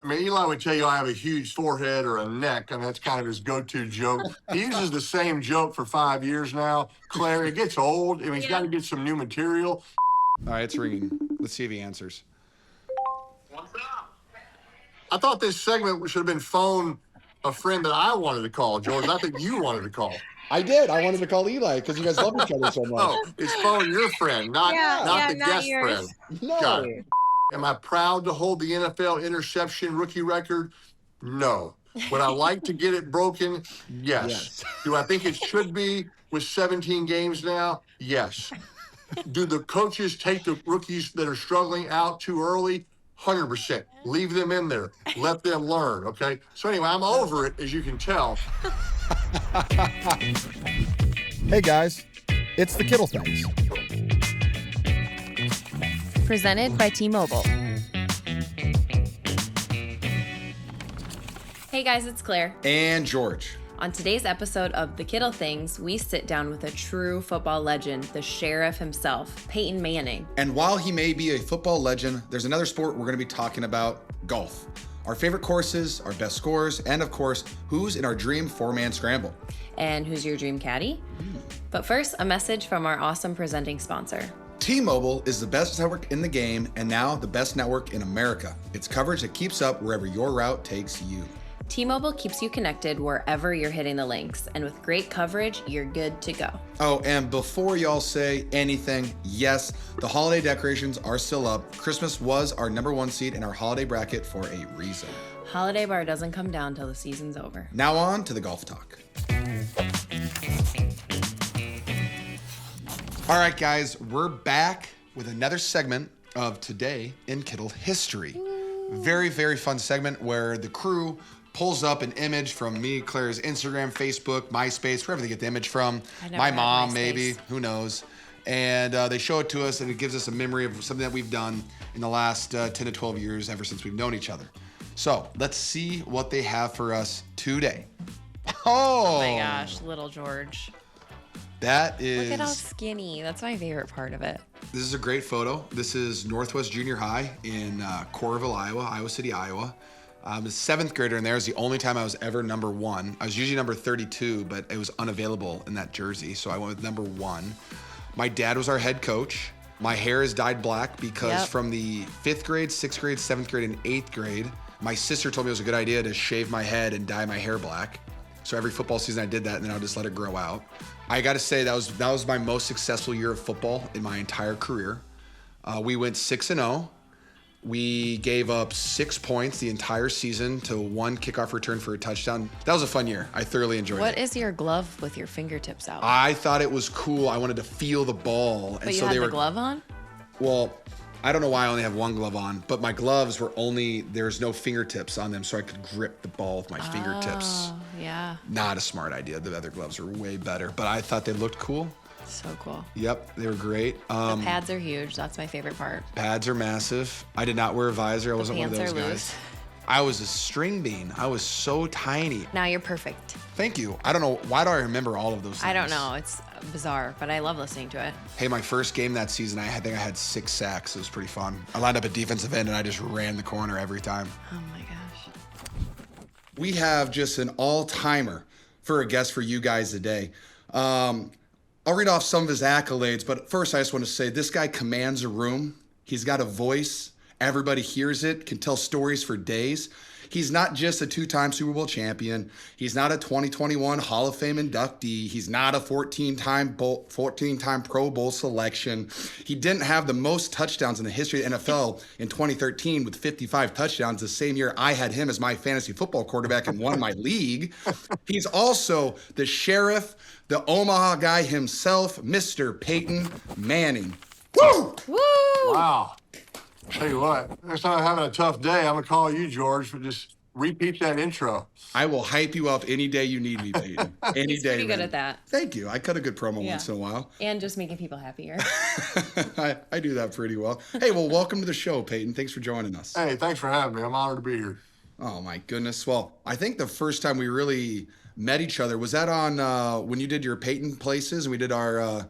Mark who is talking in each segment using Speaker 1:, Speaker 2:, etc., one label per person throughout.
Speaker 1: I mean, Eli would tell you I have a huge forehead or a neck, and that's kind of his go-to joke. He uses the same joke for 5 years now. Claire, it gets old. I mean, he's got to get some new material.
Speaker 2: All right, it's ringing. Let's see if he answers.
Speaker 1: What's up? I thought this segment should have been phone a friend that I wanted to call, George. I think you wanted to call.
Speaker 2: I did. I wanted to call Eli because you guys love each other so much.
Speaker 1: Oh, it's phone your friend, not the guest friend.
Speaker 2: No.
Speaker 1: Got it. Am I proud to hold the NFL interception rookie record? No. Would I like to get it broken? Yes. Do I think it should be with 17 games now? Yes. Do the coaches take the rookies that are struggling out too early? 100%. Leave them in there. Let them learn, okay? So anyway, I'm over it, as you can tell.
Speaker 3: Hey guys, it's the Kittle Things.
Speaker 4: Presented by T-Mobile. Hey guys, it's Claire.
Speaker 2: And George.
Speaker 4: On today's episode of The Kittle Things, we sit down with a true football legend, the sheriff himself, Peyton Manning.
Speaker 2: And while he may be a football legend, there's another sport we're going to be talking about, golf. Our favorite courses, our best scores, and of course, who's in our dream four-man scramble.
Speaker 4: And who's your dream caddy? But first, a message from our awesome presenting sponsor.
Speaker 2: T-Mobile is the best network in the game and now the best network in America. It's coverage that keeps up wherever your route takes you.
Speaker 4: T-Mobile keeps you connected wherever you're hitting the links, and with great coverage, you're good to go.
Speaker 2: Oh, and before y'all say anything, yes, the holiday decorations are still up. Christmas was our #1 seed in our holiday bracket for a reason.
Speaker 4: Holiday bar doesn't come down till the season's over.
Speaker 2: Now on to the golf talk. All right, guys, we're back with another segment of Today in Kittle History. Very, very fun segment where the crew pulls up an image from me, Claire's Instagram, Facebook, MySpace, wherever they get the image from. My mom, maybe, who knows. And they show it to us, and it gives us a memory of something that we've done in the last 10 to 12 years, ever since we've known each other. So let's see what they have for us today.
Speaker 4: Oh my gosh, little George.
Speaker 2: That is...
Speaker 4: Look at how skinny. That's my favorite part of it.
Speaker 2: This is a great photo. This is Northwest Junior High in Coralville, Iowa City, Iowa. The 7th grader in there is the only time I was ever #1. I was usually number 32, but it was unavailable in that jersey, so I went with #1. My dad was our head coach. My hair is dyed black because from the 5th grade, 6th grade, 7th grade, and 8th grade, my sister told me it was a good idea to shave my head and dye my hair black. So every football season I did that, and then I'll just let it grow out. I got to say that was my most successful year of football in my entire career. We went 6-0. We gave up 6 points the entire season to 1 kickoff return for a touchdown. That was a fun year. I thoroughly enjoyed it.
Speaker 4: What is your glove with your fingertips out?
Speaker 2: I thought it was cool. I wanted to feel the ball.
Speaker 4: But you had the glove on?
Speaker 2: Well, I don't know why I only have 1 glove on, but my gloves were there's no fingertips on them, so I could grip the ball with my fingertips.
Speaker 4: Oh, yeah.
Speaker 2: Not a smart idea. The other gloves were way better, but I thought they looked cool.
Speaker 4: So cool.
Speaker 2: Yep, they were great.
Speaker 4: The pads are huge. That's my favorite part.
Speaker 2: Pads are massive. I did not wear a visor. I wasn't one of those guys.
Speaker 4: Loose.
Speaker 2: I was a string bean. I was so tiny.
Speaker 4: Now you're perfect.
Speaker 2: Thank you. I don't know. Why do I remember all of those things?
Speaker 4: I don't know. It's bizarre, but I love listening to it.
Speaker 2: Hey, my first game that season, I think I had 6 sacks. It was pretty fun. I lined up at defensive end, and I just ran the corner every time.
Speaker 4: Oh, my gosh.
Speaker 2: We have just an all-timer for a guest for you guys today. I'll read off some of his accolades, but first I just want to say this guy commands a room. He's got a voice. Everybody hears it, can tell stories for days. He's not just a 2-time Super Bowl champion. He's not a 2021 Hall of Fame inductee. He's not a 14-time Pro Bowl selection. He didn't have the most touchdowns in the history of the NFL in 2013 with 55 touchdowns, the same year I had him as my fantasy football quarterback and won my league. He's also the sheriff, the Omaha guy himself, Mr. Peyton Manning. Woo!
Speaker 4: Woo!
Speaker 1: Wow. Tell you what, next time I'm having a tough day, I'm going to call you, George, but just repeat that intro.
Speaker 2: I will hype you up any day you need me, Peyton. Any
Speaker 4: He's
Speaker 2: day.
Speaker 4: pretty good at that.
Speaker 2: Thank you. I cut a good promo once in a while.
Speaker 4: And just making people happier.
Speaker 2: I do that pretty well. Hey, well, welcome to the show, Peyton. Thanks for joining us.
Speaker 1: Hey, thanks for having me. I'm honored to be here.
Speaker 2: Oh, my goodness. Well, I think the first time we really met each other, was that on when you did your Peyton Places and we did our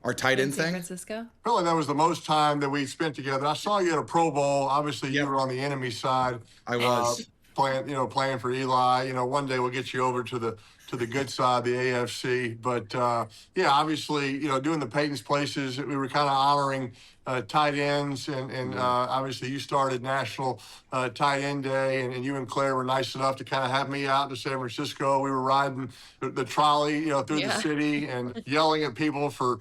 Speaker 2: our tight
Speaker 4: in
Speaker 2: end
Speaker 4: San
Speaker 2: thing?
Speaker 4: Francisco?
Speaker 1: Probably that was the most time that we spent together. I saw you at a Pro Bowl. Obviously, you were on the enemy side.
Speaker 2: I was.
Speaker 1: Playing for Eli. One day we'll get you over to the good side, the AFC. But yeah, obviously, doing the Peyton's Places, we were kind of honoring tight ends, and obviously you started National Tight End Day, and you and Claire were nice enough to kind of have me out to San Francisco. We were riding the trolley, through the city and yelling at people for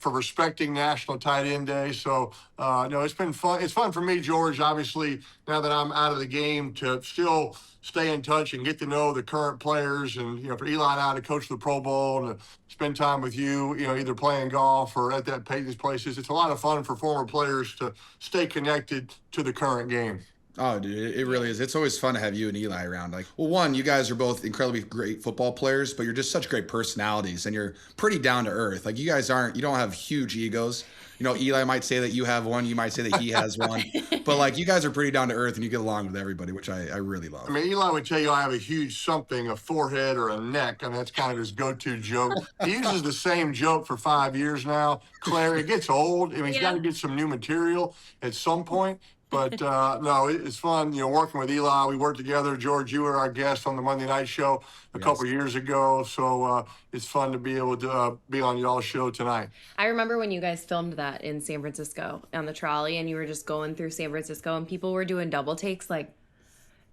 Speaker 1: respecting National Tight End Day. So no, it's been fun. It's fun for me, George. Obviously, now that I'm out of the game, to still stay in touch and get to know the current players, and for Eli and I to coach the Pro Bowl and to spend time with you, either playing golf or at that Peyton's Places. It's a lot of fun for former players to stay connected to the current game.
Speaker 2: Oh, dude, it really is. It's always fun to have you and Eli around. Like, well, one, you guys are both incredibly great football players, but you're just such great personalities, and you're pretty down to earth. Like, you don't have huge egos. Eli might say that you have one, you might say that he has one, but like, you guys are pretty down to earth and you get along with everybody, which I really love.
Speaker 1: I mean, Eli would tell you I have a huge something, a forehead or a neck, and that's kind of his go-to joke. He uses the same joke for 5 years now. Claire, it gets old. I mean, he's got to get some new material at some point. But no, it's fun, working with Eli. We worked together. George, you were our guest on the Monday Night Show a couple years ago. So it's fun to be able to be on y'all's show tonight.
Speaker 4: I remember when you guys filmed that in San Francisco on the trolley, and you were just going through San Francisco, and people were doing double takes like,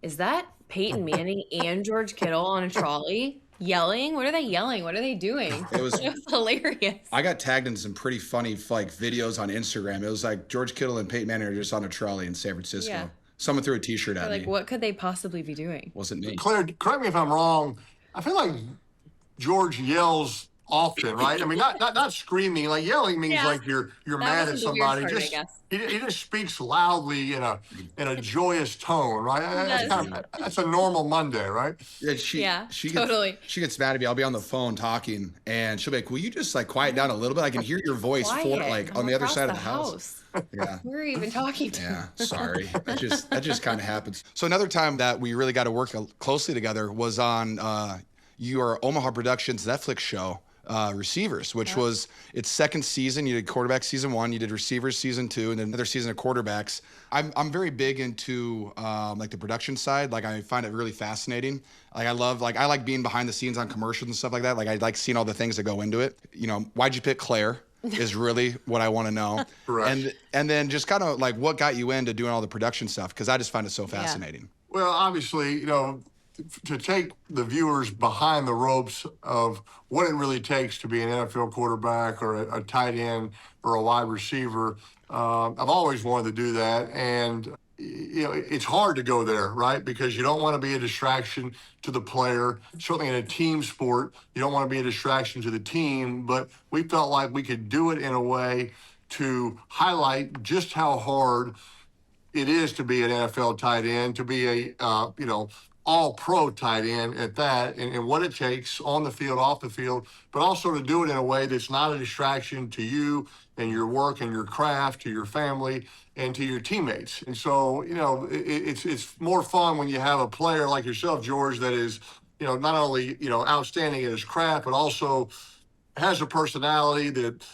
Speaker 4: is that Peyton Manning and George Kittle on a trolley? Yelling? What are they yelling? What are they doing? It was hilarious.
Speaker 2: I got tagged in some pretty funny videos on Instagram. It was like George Kittle and Peyton Manning are just on a trolley in San Francisco. Yeah. Someone threw a T-shirt at me.
Speaker 4: What could they possibly be doing?
Speaker 2: Wasn't me.
Speaker 1: Claire, correct me if I'm wrong. I feel like George yells often, right? I mean, not screaming. Like, yelling means like you're mad at somebody. He just speaks loudly in a joyous tone, right? That's a normal Monday, right?
Speaker 2: Yeah, she gets mad at me. I'll be on the phone talking, and she'll be like, "Will you just quiet down a little bit? I can hear your voice on the other side of the house." Yeah,
Speaker 4: we're even talking to.
Speaker 2: Yeah, sorry. That just kind of happens. So another time that we really got to work closely together was on your Omaha Productions Netflix show. Receivers, which was its second season. You did quarterback season 1, you did receivers season 2, and then another season of quarterbacks. I'm very big into the production side. Like, I find it really fascinating. Like, I like being behind the scenes on commercials and stuff like that. Like, I like seeing all the things that go into it. Why'd you pick Claire is really what I want to know.
Speaker 1: Correct.
Speaker 2: And then just kind of what got you into doing all the production stuff, because I just find it so fascinating.
Speaker 1: Well, obviously, to take the viewers behind the ropes of what it really takes to be an NFL quarterback or a tight end or a wide receiver, I've always wanted to do that. And, it's hard to go there, right? Because you don't want to be a distraction to the player. Certainly in a team sport, you don't want to be a distraction to the team. But we felt like we could do it in a way to highlight just how hard it is to be an NFL tight end, to be a, all-pro tight end at that, and what it takes on the field, off the field, but also to do it in a way that's not a distraction to you and your work and your craft, to your family, and to your teammates. And so, it's more fun when you have a player like yourself, George, that is, not only, outstanding at his craft, but also has a personality that,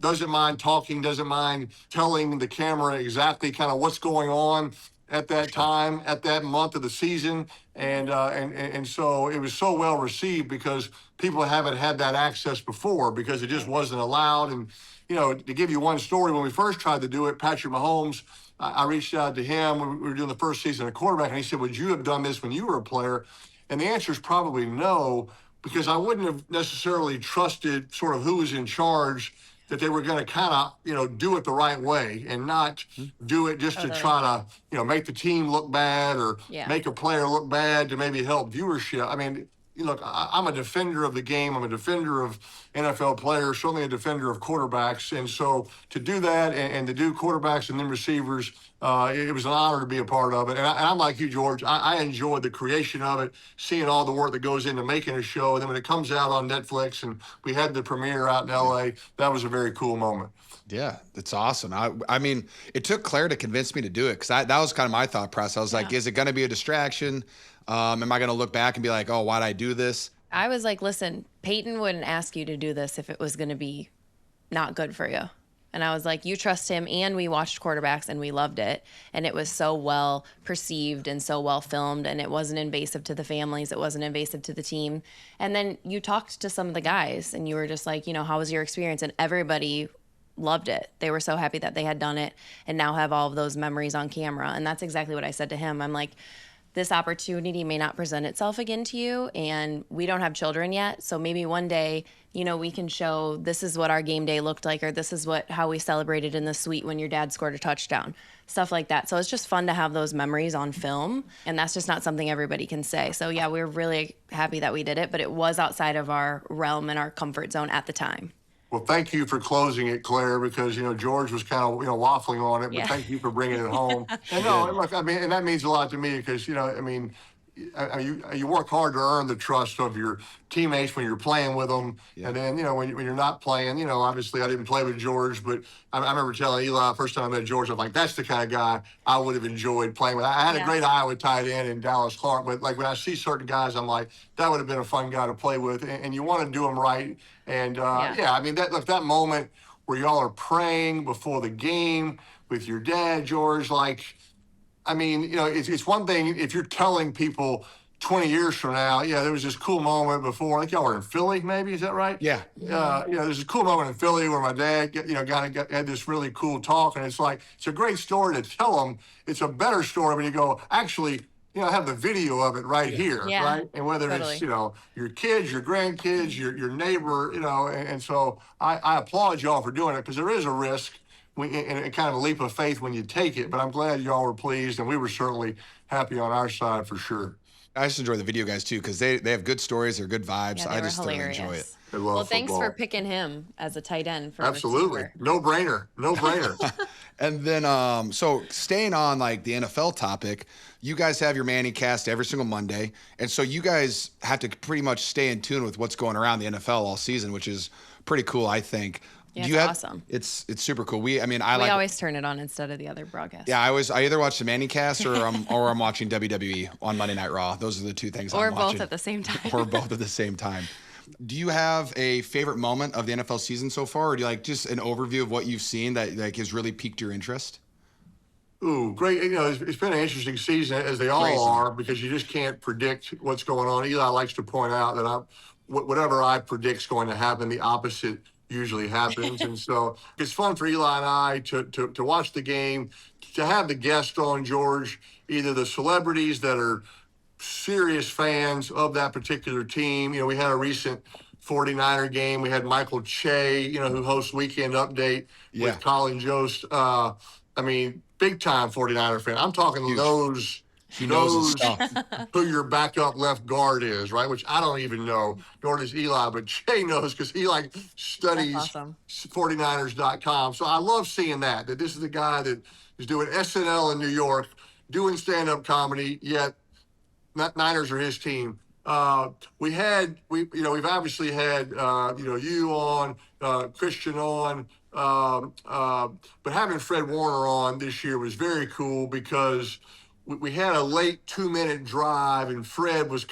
Speaker 1: doesn't mind talking, doesn't mind telling the camera exactly kind of what's going on at that time, at that month of the season. And so it was so well received because people haven't had that access before because it just wasn't allowed. And, to give you one story, when we first tried to do it, Patrick Mahomes, I reached out to him when we were doing the first season of quarterback, and he said, would you have done this when you were a player? And the answer is probably no, because I wouldn't have necessarily trusted sort of who was in charge, that they were going to kind of, do it the right way and not do it just to try to, make the team look bad or make a player look bad to maybe help viewership. I mean, look, I'm a defender of the game. I'm a defender of NFL players, certainly a defender of quarterbacks. And so to do that and to do quarterbacks and then receivers, it was an honor to be a part of it. And I'm like you, George. I enjoyed the creation of it, seeing all the work that goes into making a show. And then when it comes out on Netflix and we had the premiere out in L.A., that was a very cool moment.
Speaker 2: Yeah, it's awesome. I mean, it took Claire to convince me to do it because that was kind of my thought process. I was like, is it going to be a distraction? Am I going to look back and be like, oh, why'd I do this?
Speaker 4: I was like, listen, Peyton wouldn't ask you to do this if it was going to be not good for you. And I was like, you trust him. And we watched quarterbacks and we loved it. And it was so well perceived and so well filmed. And it wasn't invasive to the families. It wasn't invasive to the team. And then you talked to some of the guys and you were just like, how was your experience? And everybody loved it. They were so happy that they had done it and now have all of those memories on camera. And that's exactly what I said to him. I'm like, this opportunity may not present itself again to you, and we don't have children yet, so maybe one day, we can show this is what our game day looked like, or this is how we celebrated in the suite when your dad scored a touchdown, stuff like that. So it's just fun to have those memories on film, and that's just not something everybody can say. So yeah, we're really happy that we did it, but it was outside of our realm and our comfort zone at the time.
Speaker 1: Well, thank you for closing it, Claire, because, George was kind of, waffling on it, but thank you for bringing it home. And look, and that means a lot to me because, you work hard to earn the trust of your teammates when you're playing with them. Yeah. And then, when you're not playing, obviously I didn't play with George, but I remember telling Eli, first time I met George, I was like, that's the kind of guy I would have enjoyed playing with. I had a great Iowa tight end in Dallas Clark, but like when I see certain guys, I'm like, that would have been a fun guy to play with. And you want to do them right. And that moment where y'all are praying before the game with your dad, George, it's one thing if you're telling people 20 years from now, there was this cool moment before, like y'all were in Philly, maybe, is that right?
Speaker 2: Yeah.
Speaker 1: There's a cool moment in Philly where my dad, had this really cool talk, and it's a great story to tell them. It's a better story when you go, actually, have the video of it right here, right? And whether it's, your kids, your grandkids, your neighbor, and so I applaud y'all for doing it because there is a risk and kind of a leap of faith when you take it, but I'm glad y'all were pleased and we were certainly happy on our side for sure.
Speaker 2: I just enjoy the video guys too because they have good stories, they're good vibes.
Speaker 4: Yeah,
Speaker 2: I just
Speaker 4: hilarious.
Speaker 2: Thoroughly enjoy it.
Speaker 4: Well, thanks for picking him as a tight end for
Speaker 1: absolutely no brainer.
Speaker 2: And then so staying on like the NFL topic, you guys have your ManningCast every single Monday, and so you guys have to pretty much stay in tune with what's going around the NFL all season, which is pretty cool, I think.
Speaker 4: Yeah, awesome.
Speaker 2: It's super cool. We
Speaker 4: always turn it on instead of the other broadcast.
Speaker 2: Yeah, I either watch the ManningCast or I'm watching WWE on Monday Night Raw. Those are the two things I'm watching.
Speaker 4: Or both at the same time.
Speaker 2: Or both at the same time. Do you have a favorite moment of the NFL season so far, or do you like just an overview of what you've seen that has really piqued your interest?
Speaker 1: Ooh, great. It's been an interesting season, as they all are, because you just can't predict what's going on. Eli likes to point out that whatever I predict's going to happen, the opposite usually happens. And so it's fun for Eli and I to watch the game, to have the guest on, George, either the celebrities that are serious fans of that particular team. We had a recent 49er game. We had Michael Che, who hosts Weekend Update with Colin Jost. Big time 49er fan. I'm talking those. He knows who your backup left guard is, right? Which I don't even know, nor does Eli, but Che knows because he studies 49ers.com. So I love seeing that this is the guy that is doing SNL in New York, doing stand-up comedy, yet Niners are his team. We've obviously had you on, Christian on, but having Fred Warner on this year was very cool because we had a late 2-minute drive, and Fred was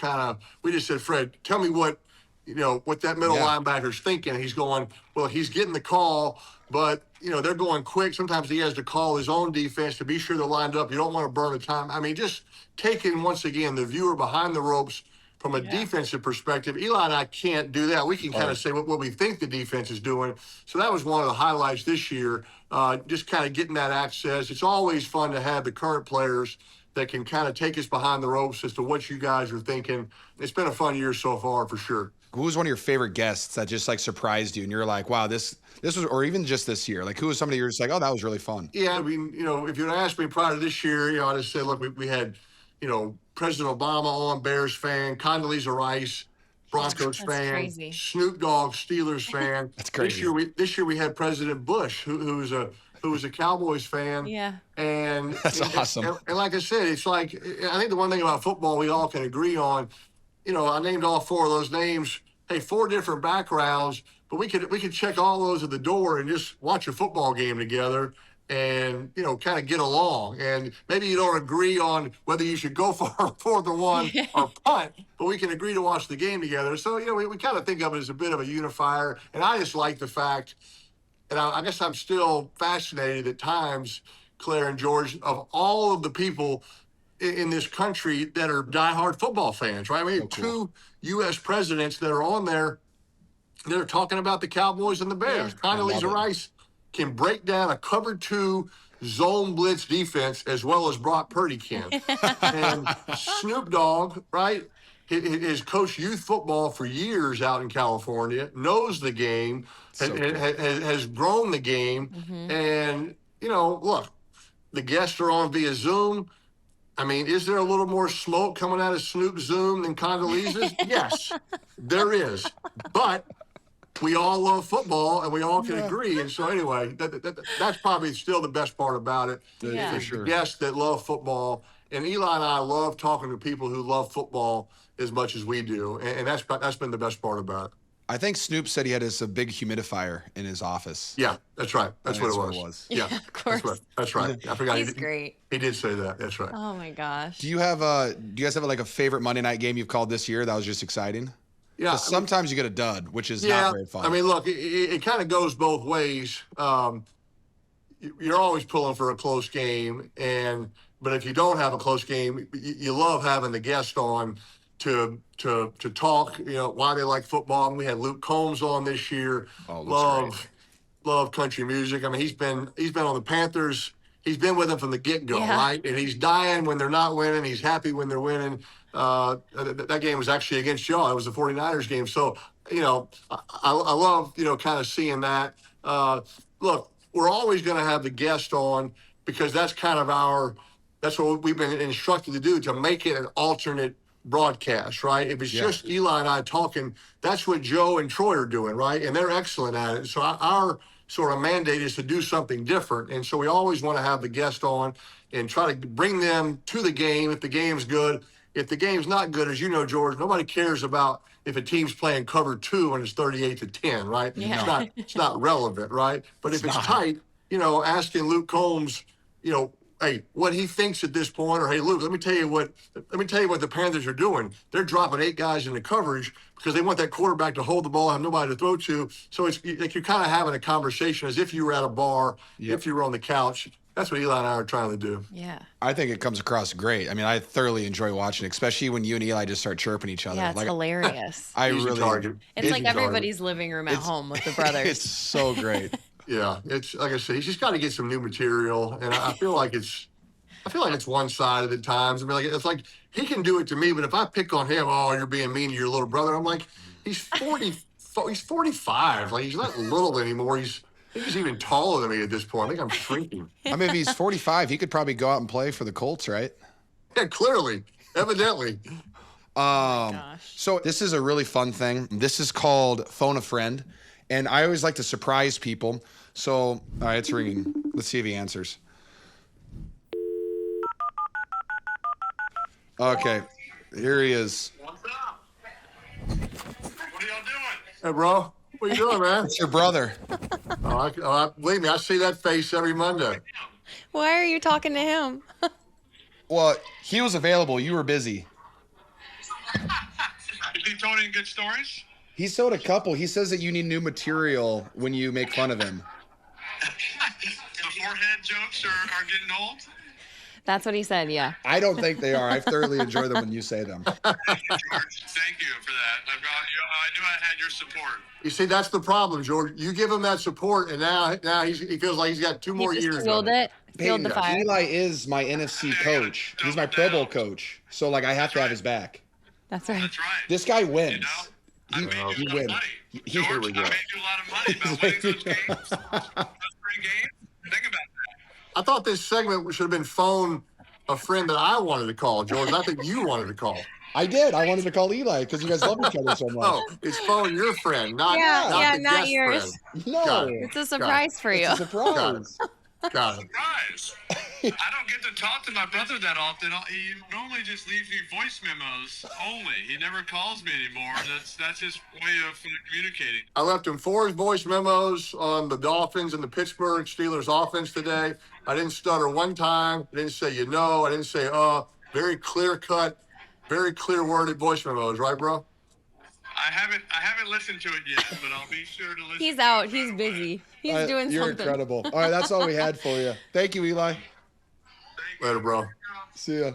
Speaker 1: we just said, Fred, tell me what that middle linebacker's thinking. And he's going, well, he's getting the call, but, they're going quick. Sometimes he has to call his own defense to be sure they're lined up. You don't want to burn the time. Just taking, once again, the viewer behind the ropes from a defensive perspective. Eli and I can't do that. We can kind of say what we think the defense is doing. So that was one of the highlights this year, just kind of getting that access. It's always fun to have the current players that can kind of take us behind the ropes as to what you guys are thinking. It's been a fun year so far, for sure.
Speaker 2: Who was one of your favorite guests that just surprised you and you're like, wow, this was, or even just this year, who was somebody you're just like, oh, that was really fun?
Speaker 1: Yeah, if you'd asked me prior to this year, I just said, look, we had, President Obama on, Bears fan, Condoleezza Rice, Broncos fan,
Speaker 4: crazy.
Speaker 1: Snoop Dogg, Steelers fan.
Speaker 2: That's crazy.
Speaker 1: This year we had President Bush, who was a Cowboys fan.
Speaker 4: Yeah.
Speaker 1: And
Speaker 2: that's awesome.
Speaker 1: And like I said, it's I think the one thing about football we all can agree on, I named all 4 of those names. Hey, 4 different backgrounds, but we could check all those at the door and just watch a football game together. and, kind of get along. And maybe you don't agree on whether you should go for a 4th and 1 or punt, but we can agree to watch the game together. So, we kind of think of it as a bit of a unifier. And I just like the fact, and I guess I'm still fascinated at times, Claire and George, of all of the people in this country that are diehard football fans, right? I mean, two U.S. presidents that are on there, they're talking about the Cowboys and the Bears. Condoleezza Rice can break down a cover 2 zone blitz defense as well as Brock Purdy can. And Snoop Dogg, right, has coached youth football for years out in California, knows the game, has grown the game. And, look, the guests are on via Zoom. I mean, is there a little more smoke coming out of Snoop's Zoom than Condoleezza's? Yes, there is. But we all love football, and we all can agree. And so anyway, that's probably still the best part about it.
Speaker 4: For
Speaker 1: sure. The guests that love football. And Eli and I love talking to people who love football as much as we do. And that's been the best part about it.
Speaker 2: I think Snoop said he had a big humidifier in his office.
Speaker 1: Yeah, that's right. That's what it was. Yeah,
Speaker 4: of course.
Speaker 1: That's right. I forgot.
Speaker 4: He's great.
Speaker 1: He did say that. That's right.
Speaker 4: Oh my gosh.
Speaker 2: Do you guys have like a favorite Monday night game you've called this year that was just exciting?
Speaker 1: Yeah.
Speaker 2: 'Cause sometimes you get a dud, which is not very fun.
Speaker 1: I mean, look, it kind of goes both ways. You're always pulling for a close game, but if you don't have a close game, you love having the guest on to talk, why they like football. And we had Luke Combs on this year. Love country music. I mean, he's been on the Panthers. He's been with them from the get-go, right? And he's dying when they're not winning. He's happy when they're winning. That game was actually against y'all. It was the 49ers game. So, I love, kind of seeing that. Look, we're always going to have the guest on because that's kind of that's what we've been instructed to do, to make it an alternate broadcast, right? If it's just Eli and I talking, that's what Joe and Troy are doing, right? And they're excellent at it. So our sort of mandate is to do something different. And so we always want to have the guest on and try to bring them to the game if the game's good. If the game's not good, as you know, George, nobody cares about if a team's playing cover 2 and it's 38-10, right?
Speaker 4: Yeah.
Speaker 1: It's not relevant, right? But if it's tight, asking Luke Combs, hey, what he thinks at this point, or hey, Luke, let me tell you what the Panthers are doing. They're dropping 8 guys into coverage because they want that quarterback to hold the ball, have nobody to throw to. So it's like you're kind of having a conversation as if you were at a bar, if you were on the couch. That's what Eli and I are trying to do.
Speaker 4: Yeah.
Speaker 2: I think it comes across great. I mean, I thoroughly enjoy watching it, especially when you and Eli just start chirping each other.
Speaker 4: Yeah, it's hilarious.
Speaker 1: It's
Speaker 4: like everybody's living room at home with the brothers.
Speaker 2: It's so great.
Speaker 1: Yeah, it's like I said, he's just got to get some new material, and I feel like it's one-sided at times. I mean, it's like he can do it to me, but if I pick on him, you're being mean to your little brother. I'm like, he's 40, he's 45. Like he's not little anymore. I think he's even taller than me at this point. I think I'm shrinking.
Speaker 2: I mean, if he's 45, he could probably go out and play for the Colts, right?
Speaker 1: Yeah, clearly, evidently.
Speaker 2: So this is a really fun thing. This is called Phone a Friend. And I always like to surprise people. So, all right, it's ringing. Let's see if he answers. Okay, here he is.
Speaker 5: What's up? What are y'all doing?
Speaker 1: Hey, bro, what you doing, man?
Speaker 2: It's your brother.
Speaker 1: Believe me, I see that face every Monday.
Speaker 4: Why are you talking to him?
Speaker 2: Well, he was available. You were busy.
Speaker 5: Is he told any good stories?
Speaker 2: He told a couple. He says that you need new material when you make fun of him.
Speaker 5: The forehead jokes are getting old?
Speaker 4: That's what he said, yeah.
Speaker 2: I don't think they are. I thoroughly enjoy them when you say them.
Speaker 5: Thank you, George. Thank you for that. I knew I had your support.
Speaker 1: You see, that's the problem, George. You give him that support, and now he feels like he's got 2 more years.
Speaker 4: Fueled it. Fueled the fire.
Speaker 2: Eli is my NFC coach. He's my Pro Bowl coach. So, I have to have his back.
Speaker 4: That's right.
Speaker 5: That's right.
Speaker 2: This guy wins.
Speaker 5: I made you a lot of money.
Speaker 2: Here we go.
Speaker 5: I made you a lot of money about winning those games. Those 3 games. Think about that.
Speaker 1: I thought this segment should have been phone a friend that I wanted to call, George. I think you wanted to call.
Speaker 2: I did. I wanted to call Eli because you guys love each other so much.
Speaker 1: Oh, it's phone your friend, not
Speaker 4: not yours.
Speaker 1: Friend.
Speaker 2: No.
Speaker 4: It's a surprise for you.
Speaker 2: It's a surprise.
Speaker 1: Got it.
Speaker 5: Surprise. I don't get to talk to my brother that often. He normally just leaves me voice memos only. He never calls me anymore. That's his way of communicating.
Speaker 1: I left him 4 voice memos on the Dolphins and the Pittsburgh Steelers offense today. I didn't stutter one time. I didn't say I didn't say very clear cut, very clear worded voice memos, right, bro?
Speaker 5: I haven't listened to it yet, but I'll be sure to listen.
Speaker 4: He's
Speaker 5: to
Speaker 4: out.
Speaker 5: it
Speaker 4: He's
Speaker 5: right away.
Speaker 4: busy. He's doing
Speaker 2: You're
Speaker 4: something.
Speaker 2: incredible. All right, that's all we had for you. Thank you, Eli.
Speaker 5: Thank you.
Speaker 1: Later, bro.
Speaker 2: See ya.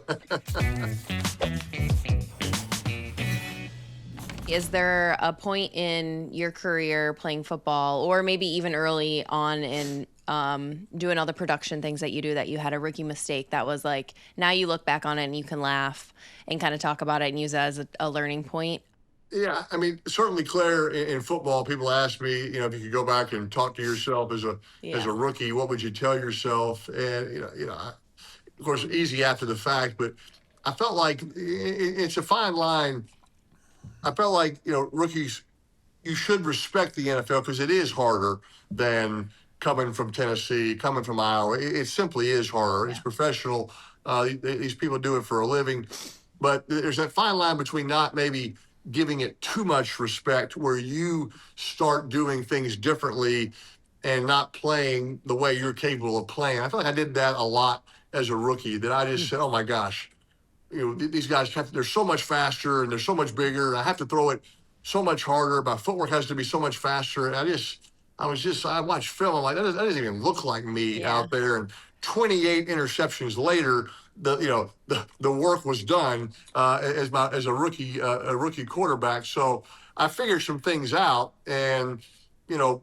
Speaker 4: Is there a point in your career playing football, or maybe even early on in doing all the production things that you do, that you had a rookie mistake that was like, now you look back on it and you can laugh and kind of talk about it and use it as a learning point?
Speaker 1: Yeah, I mean, certainly, Claire, in football, people ask me, if you could go back and talk to yourself as a rookie, what would you tell yourself? And of course, easy after the fact, but I felt like it's a fine line. I felt like rookies, you should respect the NFL because it is harder than coming from Tennessee, coming from Iowa. It simply is harder. Yeah. It's professional. These people do it for a living, but there's that fine line between not maybe giving it too much respect where you start doing things differently and not playing the way you're capable of playing. I feel like I did that a lot as a rookie, that I just said, oh my gosh, these guys, they're so much faster and they're so much bigger, and I have to throw it so much harder. My footwork has to be so much faster. And I watched film. I'm like, that doesn't even look like me out there. And 28 interceptions later, the work was done as a rookie quarterback. So I figured some things out and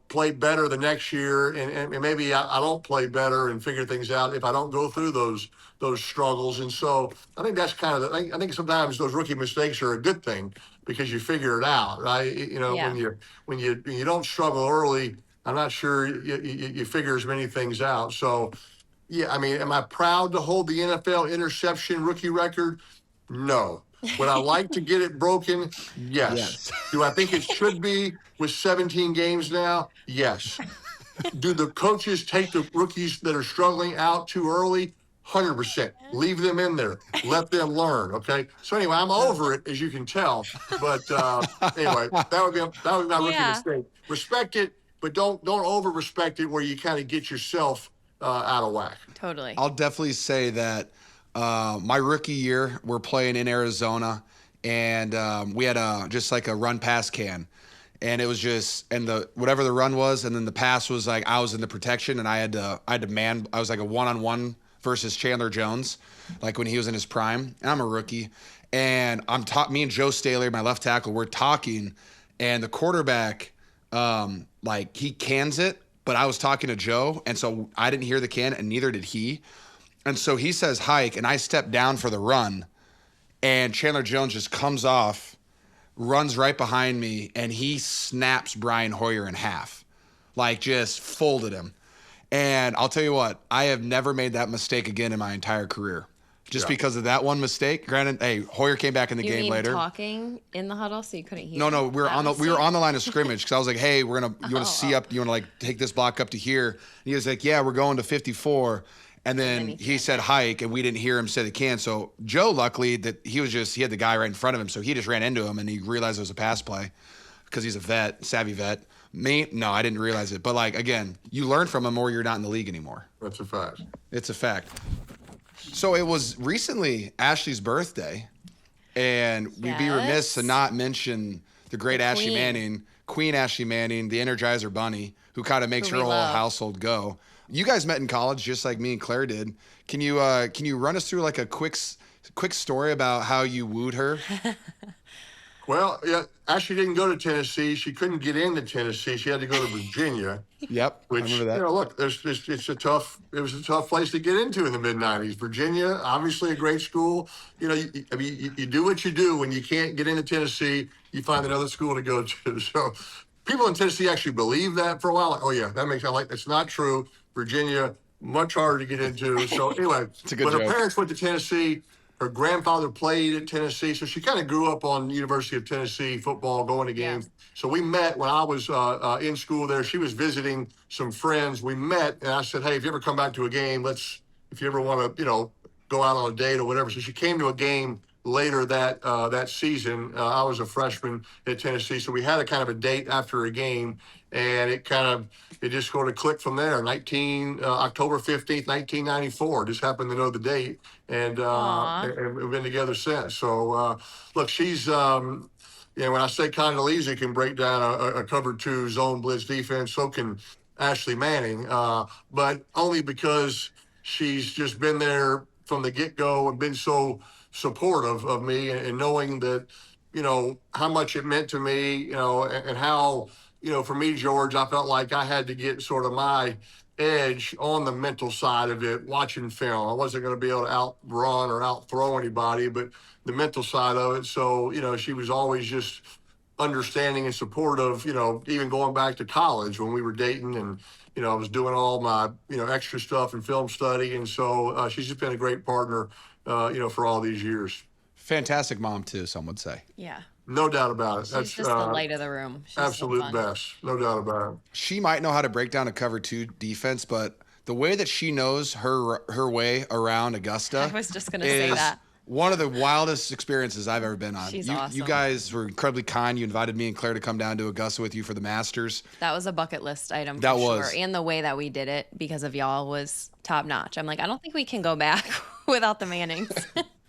Speaker 1: played better the next year. And maybe I don't play better and figure things out if I don't go through those struggles. And so I think that's kind of I think sometimes those rookie mistakes are a good thing because you figure it out, right? When you don't struggle early, I'm not sure you figure as many things out. So. Yeah, I mean, am I proud to hold the NFL interception rookie record? No. Would I like to get it broken? Yes. Do I think it should be with 17 games now? Yes. Do the coaches take the rookies that are struggling out too early? 100%. Leave them in there. Let them learn, okay? So anyway, I'm over it, as you can tell. But anyway, that would be my rookie mistake. Respect it, but don't over-respect it where you kind of get yourself out of whack.
Speaker 4: Totally.
Speaker 2: I'll definitely say that my rookie year, we're playing in Arizona, and we had just like a run pass can, and it was just whatever the run was, and then the pass was like I was in the protection, and I had to man. I was like a one-on-one versus Chandler Jones, like when he was in his prime, and I'm a rookie, and me and Joe Staley, my left tackle, we're talking, and the quarterback like he cans it. But I was talking to Joe, and so I didn't hear the can, and neither did he. And so he says hike, and I step down for the run, and Chandler Jones just comes off, runs right behind me, and he snaps Brian Hoyer in half, like just folded him. And I'll tell you what, I have never made that mistake again in my entire career. Just because of that one mistake. Granted, hey, Hoyer came back in the
Speaker 4: you
Speaker 2: game
Speaker 4: mean
Speaker 2: later.
Speaker 4: Talking in the huddle, so you couldn't hear.
Speaker 2: No, we were on the line of scrimmage because I was like, hey, you want to see up? You want to like take this block up to here? And he was like, yeah, we're going to 54. And then he said hike, and we didn't hear him say the can. So Joe, luckily, that he had the guy right in front of him, so he just ran into him, and he realized it was a pass play because he's a savvy vet. Me, no, I didn't realize it. But like again, you learn from him, or you're not in the league anymore.
Speaker 1: That's a fact.
Speaker 2: It's a fact. So it was recently Ashley's birthday, and we'd be remiss to not mention the great Ashley Manning, Queen Ashley Manning, the Energizer Bunny, who kind of makes her whole household go. You guys met in college just like me and Claire did. Can you run us through like a quick story about how you wooed her?
Speaker 1: Well, yeah, Ashley didn't go to Tennessee. She couldn't get into Tennessee. She had to go to Virginia.
Speaker 2: Yep,
Speaker 1: which,
Speaker 2: I remember that.
Speaker 1: Look, it was a tough place to get into in the mid-'90s. Virginia, obviously a great school. You do what you do when you can't get into Tennessee. You find another school to go to. So people in Tennessee actually believe that for a while. Like, oh yeah, that makes sense. Like, that's not true. Virginia, much harder to get into. So anyway,
Speaker 2: but
Speaker 1: her parents went to Tennessee. Her grandfather played at Tennessee, so she kind of grew up on University of Tennessee football, going to games. Yeah. So we met when I was in school there. She was visiting some friends. We met, and I said, hey, if you ever come back to a game, let's if you ever want to, go out on a date or whatever. So she came to a game later that season. I was a freshman at Tennessee, so we had a kind of a date after a game, and it just sort of clicked from there. October 15th, 1994. Just happened to know the date, and we've been together since. So look, she's. When I say Condoleezza can break down a cover two zone blitz defense, so can Ashley Manning, but only because she's just been there from the get-go and been so supportive of me, and knowing that, how much it meant to me, and how, for me, George, I felt like I had to get sort of my edge on the mental side of it, watching film. I wasn't going to be able to outrun or outthrow anybody, but the mental side of it. So, she was always just understanding and supportive, even going back to college when we were dating, and, I was doing all my, extra stuff and film study. And so she's just been a great partner, for all these years.
Speaker 2: Fantastic mom, too, some would say.
Speaker 4: Yeah.
Speaker 1: No doubt about it.
Speaker 4: She's
Speaker 1: That's
Speaker 4: just the light of the room. She's
Speaker 1: absolute
Speaker 4: so fun.
Speaker 1: best. No doubt about it.
Speaker 2: She might know how to break down a cover two defense, but the way that she knows her way around Augusta
Speaker 4: I was just going to say that.
Speaker 2: One of the wildest experiences I've ever been on.
Speaker 4: She's
Speaker 2: you
Speaker 4: awesome.
Speaker 2: guys were incredibly kind. You invited me and Claire to come down to Augusta with you for the Masters.
Speaker 4: That was a bucket list item
Speaker 2: That
Speaker 4: for
Speaker 2: was.
Speaker 4: sure. And the way that we did it because of y'all was top notch. I'm like, I don't think we can go back without the Mannings.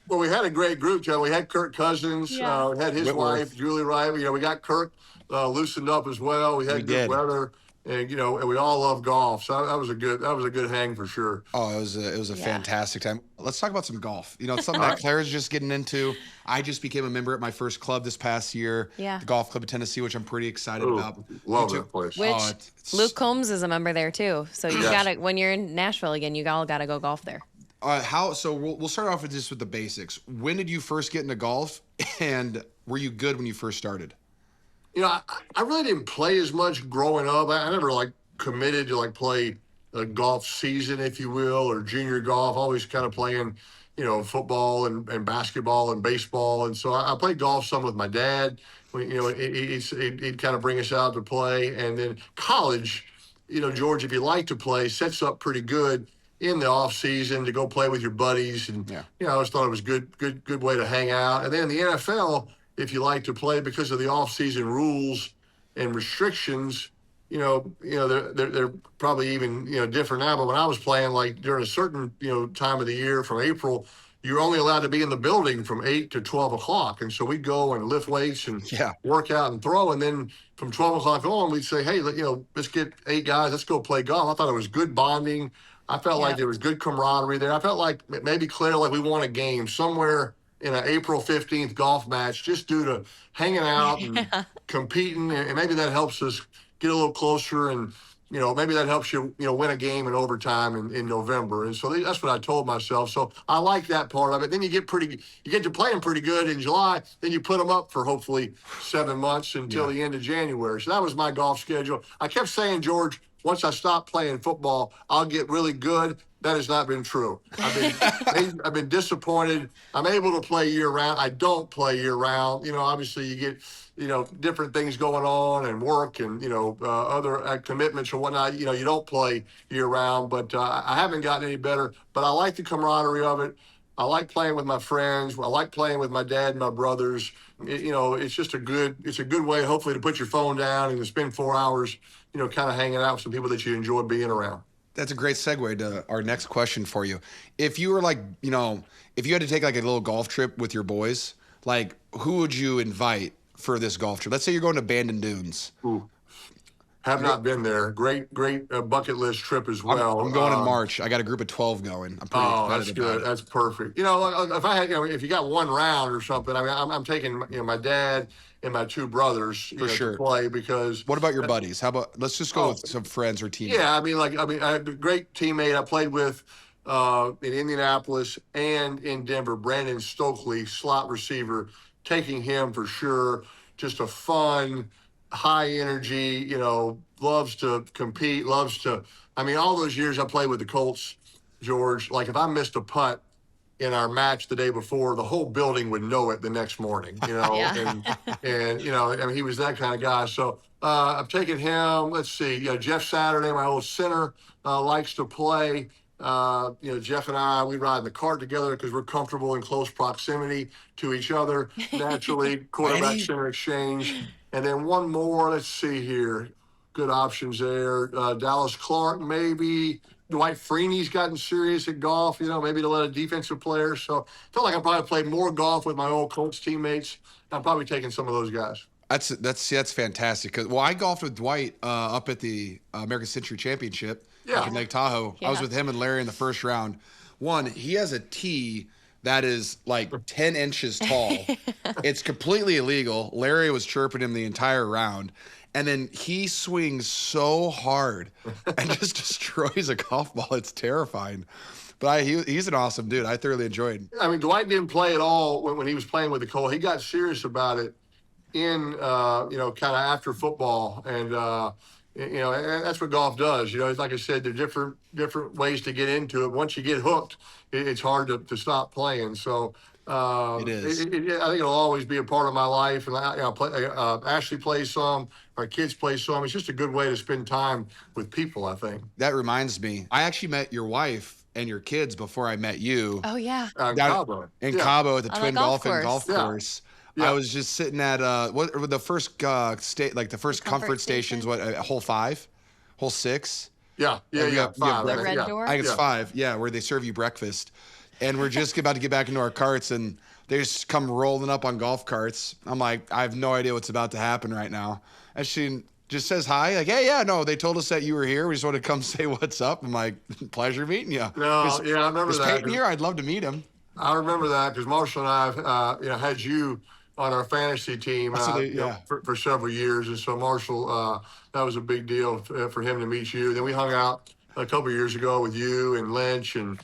Speaker 1: Well, we had a great group, Joe. We had Kirk Cousins.
Speaker 4: Yeah.
Speaker 1: We had his
Speaker 2: Whitworth.
Speaker 1: wife, Julie Wright. We got Kirk loosened up as well. We had
Speaker 2: We
Speaker 1: good
Speaker 2: did.
Speaker 1: weather, and and we all love golf. So that was a good hang for sure.
Speaker 2: Oh, it was a fantastic time. Let's talk about some golf. It's something that Claire's just getting into. I just became a member at my first club this past year,
Speaker 4: Yeah.
Speaker 2: the Golf Club of Tennessee, which I'm pretty excited about.
Speaker 1: Love
Speaker 2: You
Speaker 1: that place.
Speaker 4: Which
Speaker 2: it's-
Speaker 4: Luke Combs is a member there too. So you
Speaker 1: Yes.
Speaker 4: gotta, when you're in Nashville again, you all gotta go golf there.
Speaker 2: So we'll start off with just with the basics. When did you first get into golf, and were you good when you first started?
Speaker 1: I really didn't play as much growing up. I never committed to play a golf season, if you will, or junior golf. Always kind of playing, football and basketball and baseball. And so I played golf some with my dad. He'd kind of bring us out to play. And then college, George, if you like to play, sets up pretty good in the off season to go play with your buddies. And, I always thought it was good way to hang out. And then in the NFL, if you like to play, because of the off season rules and restrictions, they're probably even, different now. But when I was playing, during a certain, time of the year from April, you're only allowed to be in the building from 8 to 12 o'clock. And so we'd go and lift weights and work out and throw. And then from 12 o'clock on, we'd say, hey, let's get 8 guys. Let's go play golf. I thought it was good bonding. I felt like there was good camaraderie there. I felt like maybe, Claire, we won a game somewhere in an April 15th golf match just due to hanging out and competing. And maybe that helps us get a little closer, and maybe that helps you win a game in overtime in November. And so that's what I told myself. So I like that part of it. Then you get to playing pretty good in July. Then you put them up for hopefully 7 months until the end of January. So that was my golf schedule. I kept saying, George, once I stop playing football, I'll get really good. That has not been true. I've been disappointed. I'm able to play year round. I don't play year round. Obviously you get, different things going on and work and, other commitments or whatnot. You don't play year round, but I haven't gotten any better. But I like the camaraderie of it. I like playing with my friends. I like playing with my dad and my brothers. It's just a good way, hopefully, to put your phone down and to spend 4 hours, kind of hanging out with some people that you enjoy being around.
Speaker 2: That's a great segue to our next question for you. If you were if you had to take a little golf trip with your boys, who would you invite for this golf trip? Let's say you're going to Bandon Dunes.
Speaker 1: Ooh. Have not been there. Great bucket list trip as well.
Speaker 2: I'm going in March. I got a group of 12 going. I'm pretty excited
Speaker 1: that's good.
Speaker 2: about it.
Speaker 1: That's perfect. If I had, if you got one round or something, I'm taking, my dad and my 2 brothers to play because.
Speaker 2: What about your buddies? How about let's just go with some friends or teammates?
Speaker 1: Yeah, I had a great teammate I played with in Indianapolis and in Denver, Brandon Stokely, slot receiver. Taking him for sure. Just a fun, high energy, loves to compete, all those years I played with the Colts, George, if I missed a putt in our match the day before, the whole building would know it the next morning, and he was that kind of guy. So I've taken him, let's see, Jeff Saturday, my old center, likes to play. Jeff and I, we ride in the cart together because we're comfortable in close proximity to each other. Naturally, quarterback center exchange. And then one more, let's see here. Good options there. Dallas Clark, maybe. Dwight Freeney's gotten serious at golf, maybe to let a defensive player. So I feel like I probably played more golf with my old Colts teammates. I'm probably taking some of those guys.
Speaker 2: That's fantastic. Well, I golfed with Dwight up at the American Century Championship in Lake Tahoe. Yeah. I was with him and Larry in the first round. One, he has a tee that is like 10 inches tall. It's completely illegal. Larry was chirping him the entire round. And then he swings so hard and just destroys a golf ball. It's terrifying. But he's an awesome dude. I thoroughly enjoyed.
Speaker 1: I mean, Dwight didn't play at all when he was playing with the Colts. He got serious about it in, kind of after football. And, that's what golf does. Like I said, there are different ways to get into it. Once you get hooked, it's hard to stop playing. So
Speaker 2: it is.
Speaker 1: I think it'll always be a part of my life. And Ashley plays some. Our kids play some. It's just a good way to spend time with people, I think.
Speaker 2: That reminds me. I actually met your wife and your kids before I met you.
Speaker 4: Oh, yeah.
Speaker 1: Cabo.
Speaker 2: Cabo at the Twin Golf Course.
Speaker 1: Yeah.
Speaker 2: I was just sitting at the first state, like the first comfort stations. What hole 5, hole 6?
Speaker 1: Yeah.
Speaker 4: Five. The red door.
Speaker 2: I think it's 5. Yeah, where they serve you breakfast, and we're just about to get back into our carts, and they just come rolling up on golf carts. I'm like, I have no idea what's about to happen right now. And she just says hi, like, hey, yeah, no, they told us that you were here. We just wanted to come say what's up. I'm like, pleasure meeting you.
Speaker 1: No, I remember that.
Speaker 2: Peyton here? I'd love to meet him.
Speaker 1: I remember that because Marshall and I, had you on our fantasy team for several years. And so Marshall, that was a big deal for him to meet you. Then we hung out a couple of years ago with you and Lynch and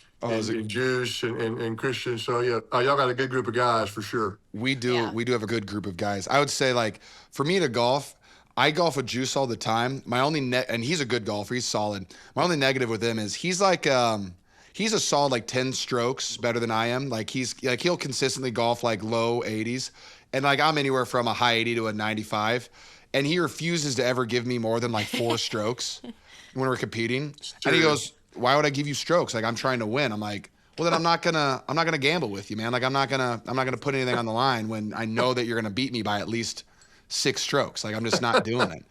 Speaker 1: Juice and Christian. So, y'all got a good group of guys for sure.
Speaker 2: We do. Yeah. We do have a good group of guys. I would say, like, for me to golf, I golf with Juice all the time. My only and he's a good golfer. He's solid. My only negative with him is he's like he's a solid like 10 strokes better than I am. Like he'll consistently golf like low 80s. And like I'm anywhere from a high 80 to a 95. And he refuses to ever give me more than like 4 strokes when we're competing. And he goes, why would I give you strokes? Like I'm trying to win. I'm like, well, then I'm not gonna gamble with you, man. Like I'm not gonna put anything on the line when I know that you're gonna beat me by at least 6 strokes. Like I'm just not doing it.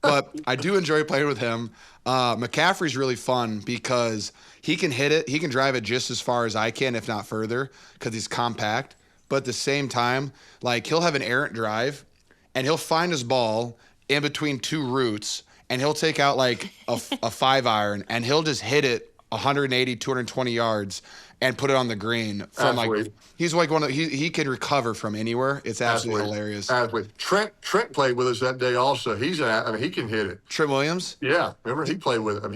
Speaker 2: But I do enjoy playing with him. McCaffrey's really fun because he can hit it. He can drive it just as far as I can, if not further, because he's compact. But at the same time, like he'll have an errant drive and he'll find his ball in between 2 roots and he'll take out like a 5-iron and he'll just hit it 180, 220 yards and put it on the green from he's like he can recover from anywhere. It's absolutely hilarious.
Speaker 1: Trent played with us that day also. He can hit it.
Speaker 2: Trent Williams?
Speaker 1: Yeah. Remember he played with him.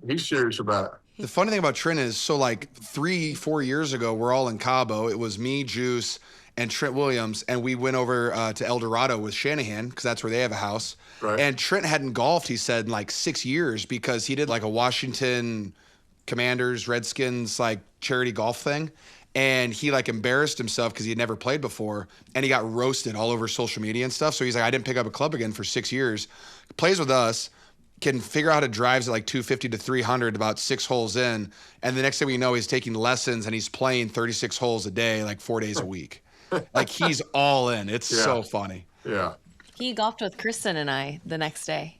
Speaker 1: He's serious about it.
Speaker 2: The funny thing about Trent is, so like 3-4 years ago, we're all in Cabo. It was me, Juice, and Trent Williams, and we went over to El Dorado with Shanahan because that's where they have a house. Right. And Trent hadn't golfed, he said, in like 6 years because he did like a Washington Commanders, Redskins, like charity golf thing. And he like embarrassed himself because he had never played before. And he got roasted all over social media and stuff. So he's like, I didn't pick up a club again for 6 years. Plays with us, can figure out how to drives at like 250 to 300 about 6 holes in. And the next thing we know, he's taking lessons and he's playing 36 holes a day, like 4 days a week. Like he's all in. It's so funny.
Speaker 1: Yeah.
Speaker 4: He golfed with Kristen and I the next day.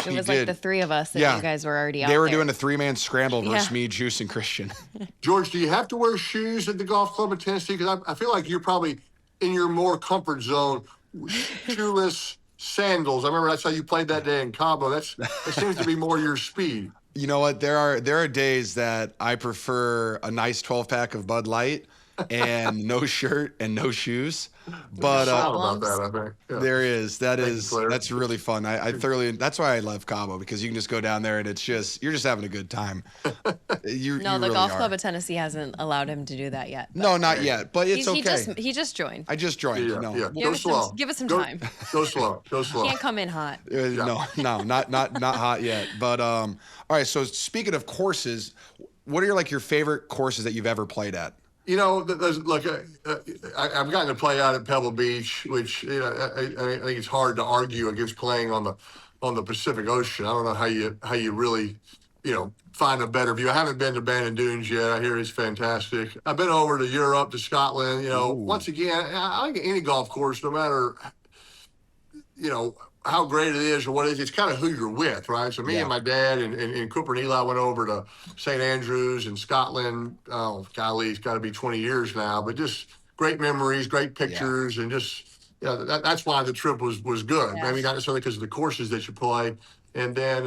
Speaker 4: It was like the 3 of us, and you guys were already out there.
Speaker 2: They were doing a 3-man scramble versus me, Juice, and Christian.
Speaker 1: George, do you have to wear shoes at the golf club in Tennessee? Because I feel like you're probably in your more comfort zone, shoeless sandals. I remember that's how you played that day in Cabo. That seems to be more your speed.
Speaker 2: You know what? There are days that I prefer a nice 12-pack of Bud Light and no shirt and no shoes. But
Speaker 1: about that, I think. Yeah.
Speaker 2: There is. That's really fun. I thoroughly. That's why I love Cabo, because you can just go down there and it's just you're just having a good time.
Speaker 4: The golf club of Tennessee hasn't allowed him to do that yet.
Speaker 2: No, not yet. But it's okay.
Speaker 4: He just joined.
Speaker 2: I just joined.
Speaker 1: Yeah. Go slow.
Speaker 4: Give us some time.
Speaker 1: Go slow.
Speaker 4: Can't come in hot.
Speaker 2: No, not hot yet. But all right. So speaking of courses, what are your favorite courses that you've ever played at?
Speaker 1: There's like I've gotten to play out at Pebble Beach, which I think it's hard to argue against playing on the Pacific Ocean. I don't know how you really find a better view. I haven't been to Bandon Dunes yet. I hear it's fantastic. I've been over to Europe, to Scotland. Once again, I think any golf course, no matter, how great it is or what it is, it's kind of who you're with, right? So me and my dad and Cooper and Eli went over to St. Andrews in Scotland. Oh, golly, it's got to be 20 years now, but just great memories, great pictures, and just, that's why the trip was good.
Speaker 4: Yeah.
Speaker 1: Maybe not necessarily because of the courses that you play. And then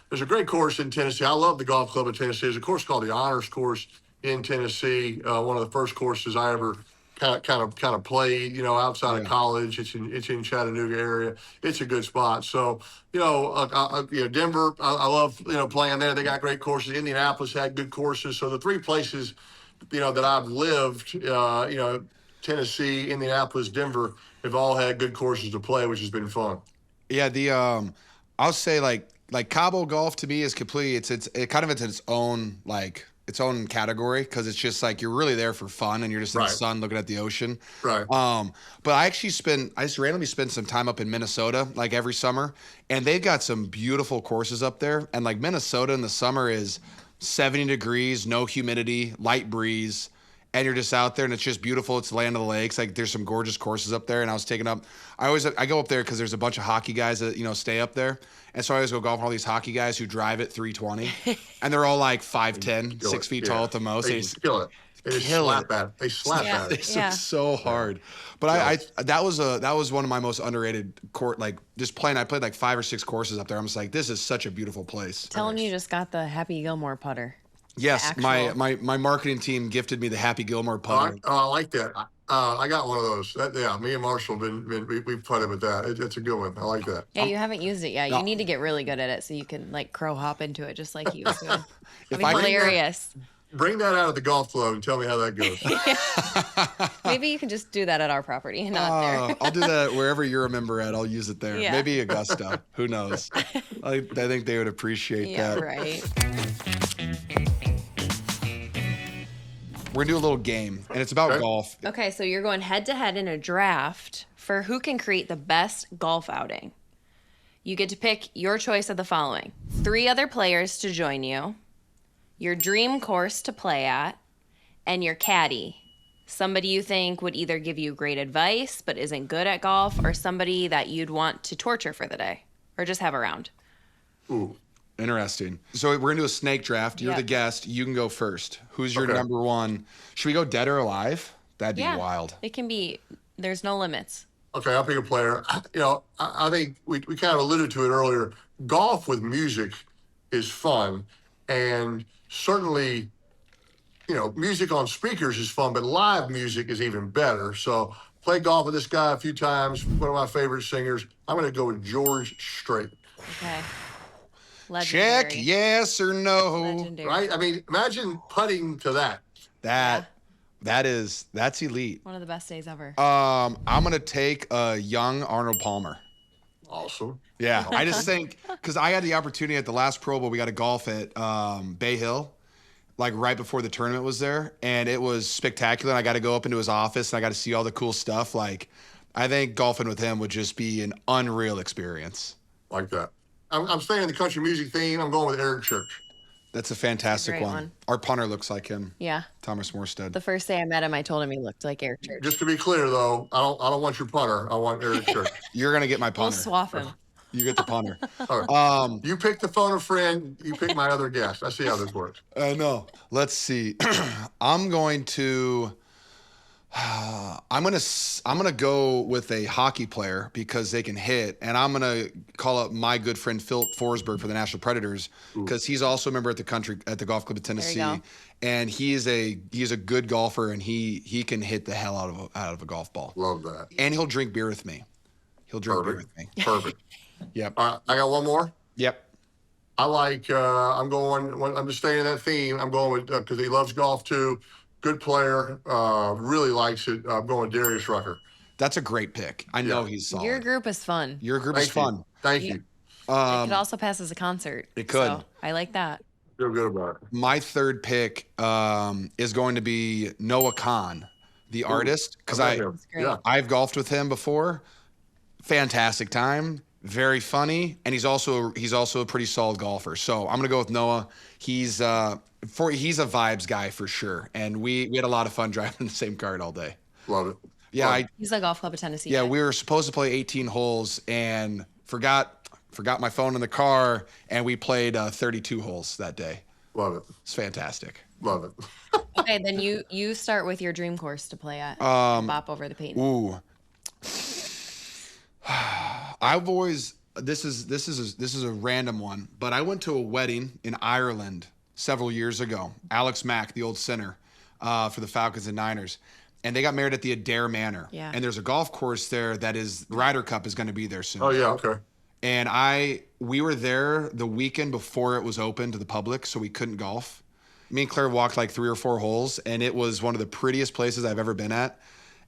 Speaker 1: there's a great course in Tennessee. I love the golf club in Tennessee. There's a course called the Honors Course in Tennessee. One of the first courses I ever kind of played, outside of college. It's in Chattanooga area. It's a good spot. So, Denver, I love, playing there. They got great courses. Indianapolis had good courses. So the three places, that I've lived, Tennessee, Indianapolis, Denver, have all had good courses to play, which has been fun.
Speaker 2: Yeah, I'll say like Cabo golf to me is completely it's kind of its own its own category, because it's just like you're really there for fun and you're just in the sun looking at the ocean.
Speaker 1: Right.
Speaker 2: But I just randomly spend some time up in Minnesota like every summer, and they've got some beautiful courses up there. And like Minnesota in the summer is 70 degrees, no humidity, light breeze. And you're just out there, and it's just beautiful. It's the land of the lakes. Like there's some gorgeous courses up there. And I go up there because there's a bunch of hockey guys that stay up there, and so I always go golf with all these hockey guys who drive at 320, and they're all like 5'10", 6 feet tall at the most.
Speaker 1: They kill it. They slap at it. They slap at it.
Speaker 2: It's so hard. But that was one of my most underrated court. Like just playing, I played like 5 or 6 courses up there. I'm just like, this is such a beautiful place.
Speaker 6: Tell him you just got the Happy Gilmore putter.
Speaker 2: Yes, my marketing team gifted me the Happy Gilmore putter.
Speaker 1: I like that. I got one of those. Me and Marshall we've putted with that. It's a good one. I like that.
Speaker 6: Yeah, you haven't used it yet. You need to get really good at it so you can like crow hop into it just like you was doing. It'd be hilarious.
Speaker 1: Bring that out of the golf club and tell me how that goes.
Speaker 6: Maybe you can just do that at our property and not there.
Speaker 2: I'll do that wherever you're a member at. I'll use it there.
Speaker 6: Yeah.
Speaker 2: Maybe Augusta. Who knows? I think they would appreciate that.
Speaker 6: Yeah, right.
Speaker 2: We're going to do a little game, and it's about golf.
Speaker 6: Okay, so you're going head to head in a draft for who can create the best golf outing. You get to pick your choice of the following: 3 other players to join you, your dream course to play at, and your caddy. Somebody you think would either give you great advice but isn't good at golf, or somebody that you'd want to torture for the day or just have around.
Speaker 1: Ooh.
Speaker 2: Interesting. So we're going to do a snake draft. You're the guest. You can go first. Who's your number one? Should we go dead or alive? That'd be wild.
Speaker 6: It can be. There's no limits.
Speaker 1: Okay, I'll pick a player. I think we kind of alluded to it earlier. Golf with music is fun, and certainly, music on speakers is fun, but live music is even better. So played golf with this guy a few times, one of my favorite singers. I'm going to go with George Strait.
Speaker 6: Okay. Legendary.
Speaker 2: Check yes or no.
Speaker 6: Legendary.
Speaker 1: Right? I mean, imagine putting to that.
Speaker 2: That's elite.
Speaker 6: One of the best days ever.
Speaker 2: I'm gonna take a young Arnold Palmer.
Speaker 1: Awesome.
Speaker 2: Yeah, I just think because I had the opportunity at the last Pro Bowl, we got to golf at Bay Hill, like right before the tournament was there, and it was spectacular. I got to go up into his office and I got to see all the cool stuff. Like, I think golfing with him would just be an unreal experience.
Speaker 1: Like that. I'm staying in the country music theme. I'm going with Eric Church.
Speaker 2: That's a fantastic one. Our punter looks like him.
Speaker 6: Yeah.
Speaker 2: Thomas Morstead.
Speaker 6: The first day I met him, I told him he looked like Eric Church.
Speaker 1: Just to be clear, though, I don't want your punter. I want Eric Church.
Speaker 2: You're gonna get my punter.
Speaker 6: We'll swap him.
Speaker 2: You get the punter.
Speaker 1: All right. You pick the phone a friend. You pick my other guest. I see how this works.
Speaker 2: I know. Let's see. I'm gonna go with a hockey player because they can hit, and I'm gonna call up my good friend Phil Forsberg for the Nashville Predators because he's also a member at the Golf Club of Tennessee, and he is a good golfer, and he can hit the hell out of a golf ball.
Speaker 1: Love that.
Speaker 2: And he'll drink beer with me. Beer with me.
Speaker 1: Perfect.
Speaker 2: Yep.
Speaker 1: I got one more.
Speaker 2: Yep.
Speaker 1: I like. I'm just staying in that theme. I'm going with because he loves golf too. Good player, really likes it. I'm going Darius Rucker.
Speaker 2: That's a great pick. I know he's solid.
Speaker 6: Your group is fun.
Speaker 2: Your group is fun.
Speaker 1: Thank you.
Speaker 6: It could also pass as a concert.
Speaker 2: It could.
Speaker 6: So I like that.
Speaker 1: Feel good about it.
Speaker 2: My third pick is going to be Noah Khan, the artist, because I've golfed with him before. Fantastic time. very funny, and he's also a pretty solid golfer. So I'm gonna go with Noah. He's a vibes guy for sure, and we had a lot of fun driving the same cart all day.
Speaker 1: Love it.
Speaker 2: Yeah,
Speaker 6: He's a golf club of Tennessee.
Speaker 2: yeah,
Speaker 6: guy.
Speaker 2: we were supposed to play 18 holes and forgot my phone in the car, and we played 32 holes that day.
Speaker 1: Love it.
Speaker 2: It's fantastic.
Speaker 1: Love it.
Speaker 6: Okay, then you start with your dream course to play at. Bop over the Peyton.
Speaker 2: Ooh. I've always this is a random one, but I went to a wedding in Ireland several years ago. Alex Mack, the old center for the Falcons and Niners, and they got married at the Adair Manor.
Speaker 6: Yeah.
Speaker 2: And there's a golf course there that is Ryder Cup is going to be there soon.
Speaker 1: Oh yeah. Okay.
Speaker 2: And we were there the weekend before it was open to the public, so we couldn't golf. Me and Claire walked like 3 or 4 holes, and it was one of the prettiest places I've ever been at.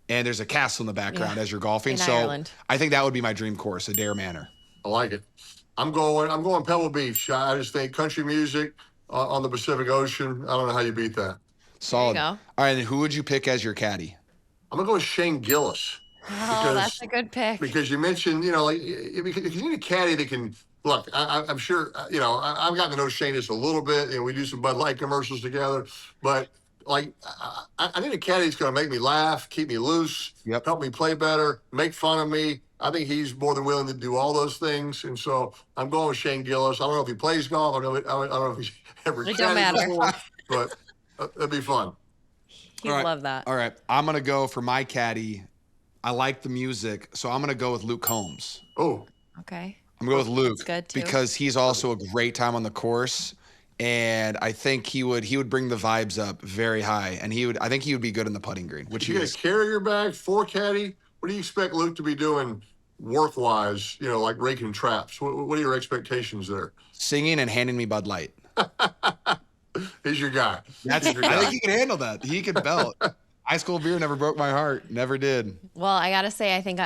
Speaker 2: And there's a castle in the background as you're golfing.
Speaker 6: In
Speaker 2: so
Speaker 6: Ireland.
Speaker 2: I think that would be my dream course, Adair Manor.
Speaker 1: I like it. I'm going Pebble Beach. I just think country music on the Pacific Ocean. I don't know how you beat that.
Speaker 2: Solid.
Speaker 6: go.
Speaker 2: All right, and who would you pick as your caddy?
Speaker 1: I'm gonna go with Shane Gillis.
Speaker 6: Oh, that's a good pick.
Speaker 1: Because you mentioned, like, because you need a caddy that can look. I'm sure, I've gotten to know Shane just a little bit, and we do some Bud Light commercials together. But like, I need a caddy that's going to make me laugh, keep me loose, help me play better, make fun of me. I think he's more than willing to do all those things, and so I'm going with Shane Gillis. I don't know if he plays golf. I don't know if he's ever
Speaker 6: It don't
Speaker 1: caddied
Speaker 6: matter.
Speaker 1: before, but it'd be fun.
Speaker 6: He'd love that.
Speaker 2: All right, I'm gonna go for my caddy. I like the music, so I'm gonna go with Luke Combs.
Speaker 1: Oh,
Speaker 6: Okay.
Speaker 2: I'm gonna go with Luke
Speaker 6: good, too.
Speaker 2: because he's also a great time on the course, and I think he would bring the vibes up very high, and I think he would be good in the putting green, which
Speaker 1: you
Speaker 2: he
Speaker 1: get
Speaker 2: is.
Speaker 1: a carrier bag for caddy. What do you expect Luke to be doing work-wise? Like raking traps. What are your expectations there?
Speaker 2: Singing and handing me Bud Light.
Speaker 1: He's your guy.
Speaker 2: I think he can handle that. He can belt. High school beer never broke my heart. Never did.
Speaker 6: Well, I gotta say, I think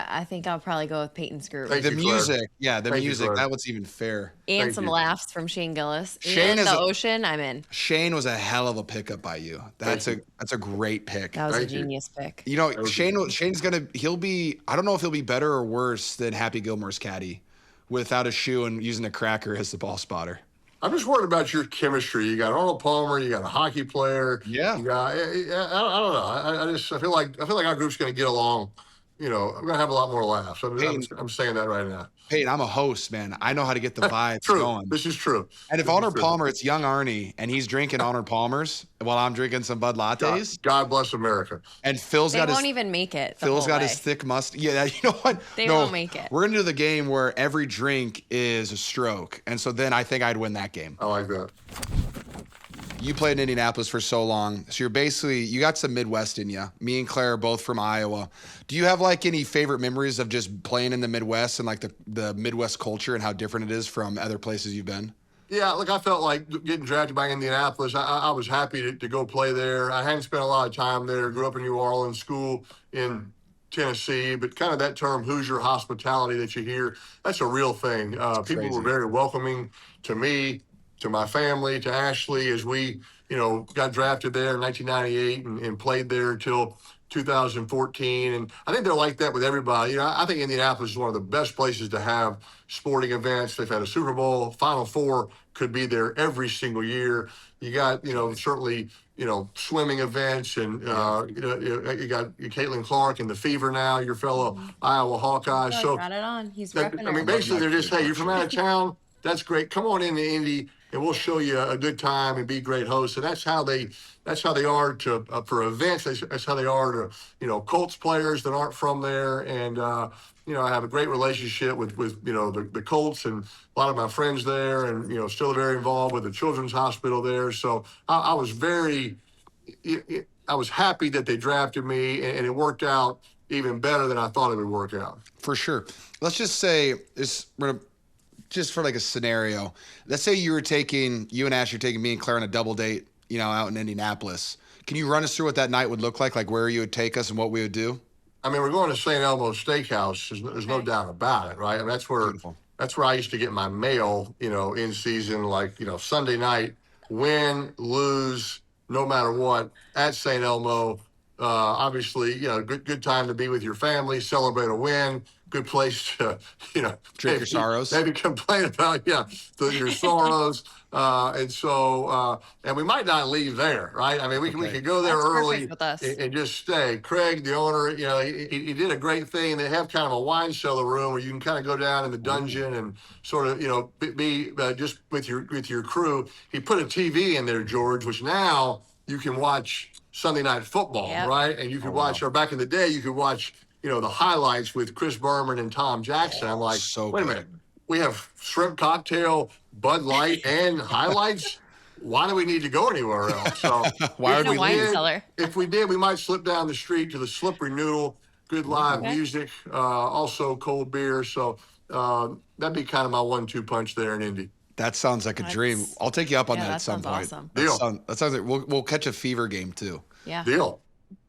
Speaker 6: I'll probably go with Peyton's group.
Speaker 1: Thank
Speaker 2: The
Speaker 1: you, Claire.
Speaker 2: music, yeah, the
Speaker 1: Thank you,
Speaker 2: music.
Speaker 1: Claire.
Speaker 2: That was even fair.
Speaker 6: And
Speaker 1: Thank
Speaker 6: some
Speaker 1: you.
Speaker 6: laughs from Shane Gillis.
Speaker 2: Shane
Speaker 6: and
Speaker 2: is
Speaker 6: the
Speaker 2: a-
Speaker 6: ocean, I'm in.
Speaker 2: Shane was a hell of a pickup by you. That's
Speaker 1: Thank
Speaker 2: a great pick.
Speaker 6: That was
Speaker 1: Thank
Speaker 6: a
Speaker 1: you.
Speaker 6: genius pick.
Speaker 2: Shane's he'll be, I don't know if he'll be better or worse than Happy Gilmore's caddy without a shoe and using a cracker as the ball spotter.
Speaker 1: I'm just worried about your chemistry. You got Arnold Palmer. You got a hockey player.
Speaker 2: Yeah.
Speaker 1: You got, I don't know. I feel like our group's going to get along. We're going to have a lot more laughs. I'm saying that right now.
Speaker 2: Peyton, I'm a host, man. I know how to get the vibes
Speaker 1: True.
Speaker 2: going.
Speaker 1: This is true.
Speaker 2: And if
Speaker 1: This is
Speaker 2: Arnold
Speaker 1: true.
Speaker 2: Palmer, it's young Arnie, and he's drinking Arnold Palmer's while I'm drinking some Bud Lattes,
Speaker 1: God bless America.
Speaker 2: and Phil's
Speaker 6: They
Speaker 2: got
Speaker 6: won't
Speaker 2: his
Speaker 6: even make it. The
Speaker 2: Phil's
Speaker 6: whole
Speaker 2: got
Speaker 6: way.
Speaker 2: his thick mustache. Yeah, you know what?
Speaker 6: They
Speaker 2: No,
Speaker 6: won't make it.
Speaker 2: We're gonna do the game where every drink is a stroke, and so then I think I'd win that game.
Speaker 1: I like that.
Speaker 2: You played in Indianapolis for so long, so you got some Midwest in you. Me and Claire are both from Iowa. Do you have like any favorite memories of just playing in the Midwest and like the Midwest culture and how different it is from other places you've been?
Speaker 1: Yeah, look, I felt like getting drafted by Indianapolis. I was happy to go play there. I hadn't spent a lot of time there. Grew up in New Orleans, school in Tennessee, but kind of that term Hoosier hospitality that you hear, that's a real thing. People
Speaker 2: crazy.
Speaker 1: were very welcoming to me, to my family, to Ashley, as we, got drafted there in 1998 and played there until 2014. And I think they're like that with everybody. I think Indianapolis is one of the best places to have sporting events. They've had a Super Bowl, Final Four could be there every single year. You got, certainly, swimming events, and you got Caitlin Clark and the Fever now, your fellow Iowa Hawkeyes. So
Speaker 6: got it on. He's
Speaker 1: that,
Speaker 6: repping
Speaker 1: I mean,
Speaker 6: her.
Speaker 1: basically, they're just, hey, you're from out of town. That's great. Come on into Indy, and we'll show you a good time and be great hosts. And that's how they are to for events. That's how they are to Colts players that aren't from there. And I have a great relationship with the Colts and a lot of my friends there, and still very involved with the Children's Hospital there. So I was I was happy that they drafted me, and it worked out even better than I thought it would work out.
Speaker 2: For sure. Let's just say just for like a scenario, let's say you and Ash are taking me and Claire on a double date, out in Indianapolis. Can you run us through what that night would look like where you would take us and what we would do?
Speaker 1: I mean, we're going to St. Elmo's Steakhouse. There's no doubt about it, right? I mean, that's where
Speaker 2: Beautiful.
Speaker 1: That's where I used to get my mail, in season, like, Sunday night, win, lose, no matter what, at St. Elmo. Obviously, good time to be with your family, celebrate a win, good place to,
Speaker 2: Drink your sorrows.
Speaker 1: Maybe complain about, your sorrows. And we might not leave there, right? I mean, we could go there
Speaker 6: That's
Speaker 1: early
Speaker 6: perfect with us.
Speaker 1: and just stay. Craig, the owner, he did a great thing. They have kind of a wine cellar room where you can kind of go down in the dungeon and sort of, be just with your crew. He put a TV in there, George, which now you can watch Sunday Night Football,
Speaker 6: Yep.
Speaker 1: right? And you could watch, or back in the day, you could watch, the highlights with Chris Berman and Tom Jackson. I'm like,
Speaker 2: so
Speaker 1: wait a
Speaker 2: good.
Speaker 1: minute. We have shrimp cocktail, Bud Light, and highlights. Why do we need to go anywhere else? So
Speaker 2: Why would
Speaker 6: In a
Speaker 2: we
Speaker 6: wine
Speaker 2: leave?
Speaker 6: cellar.
Speaker 1: if we did, we might slip down the street to the Slippery Noodle. Good live
Speaker 6: Okay.
Speaker 1: music, also cold beer. So that'd be kind of my 1-2 punch there in Indy.
Speaker 2: That sounds like a dream. I'll take you up on that at some
Speaker 6: sounds
Speaker 2: point.
Speaker 6: awesome.
Speaker 1: Deal.
Speaker 2: That sounds like we'll catch a fever game too.
Speaker 6: Yeah.
Speaker 1: Deal.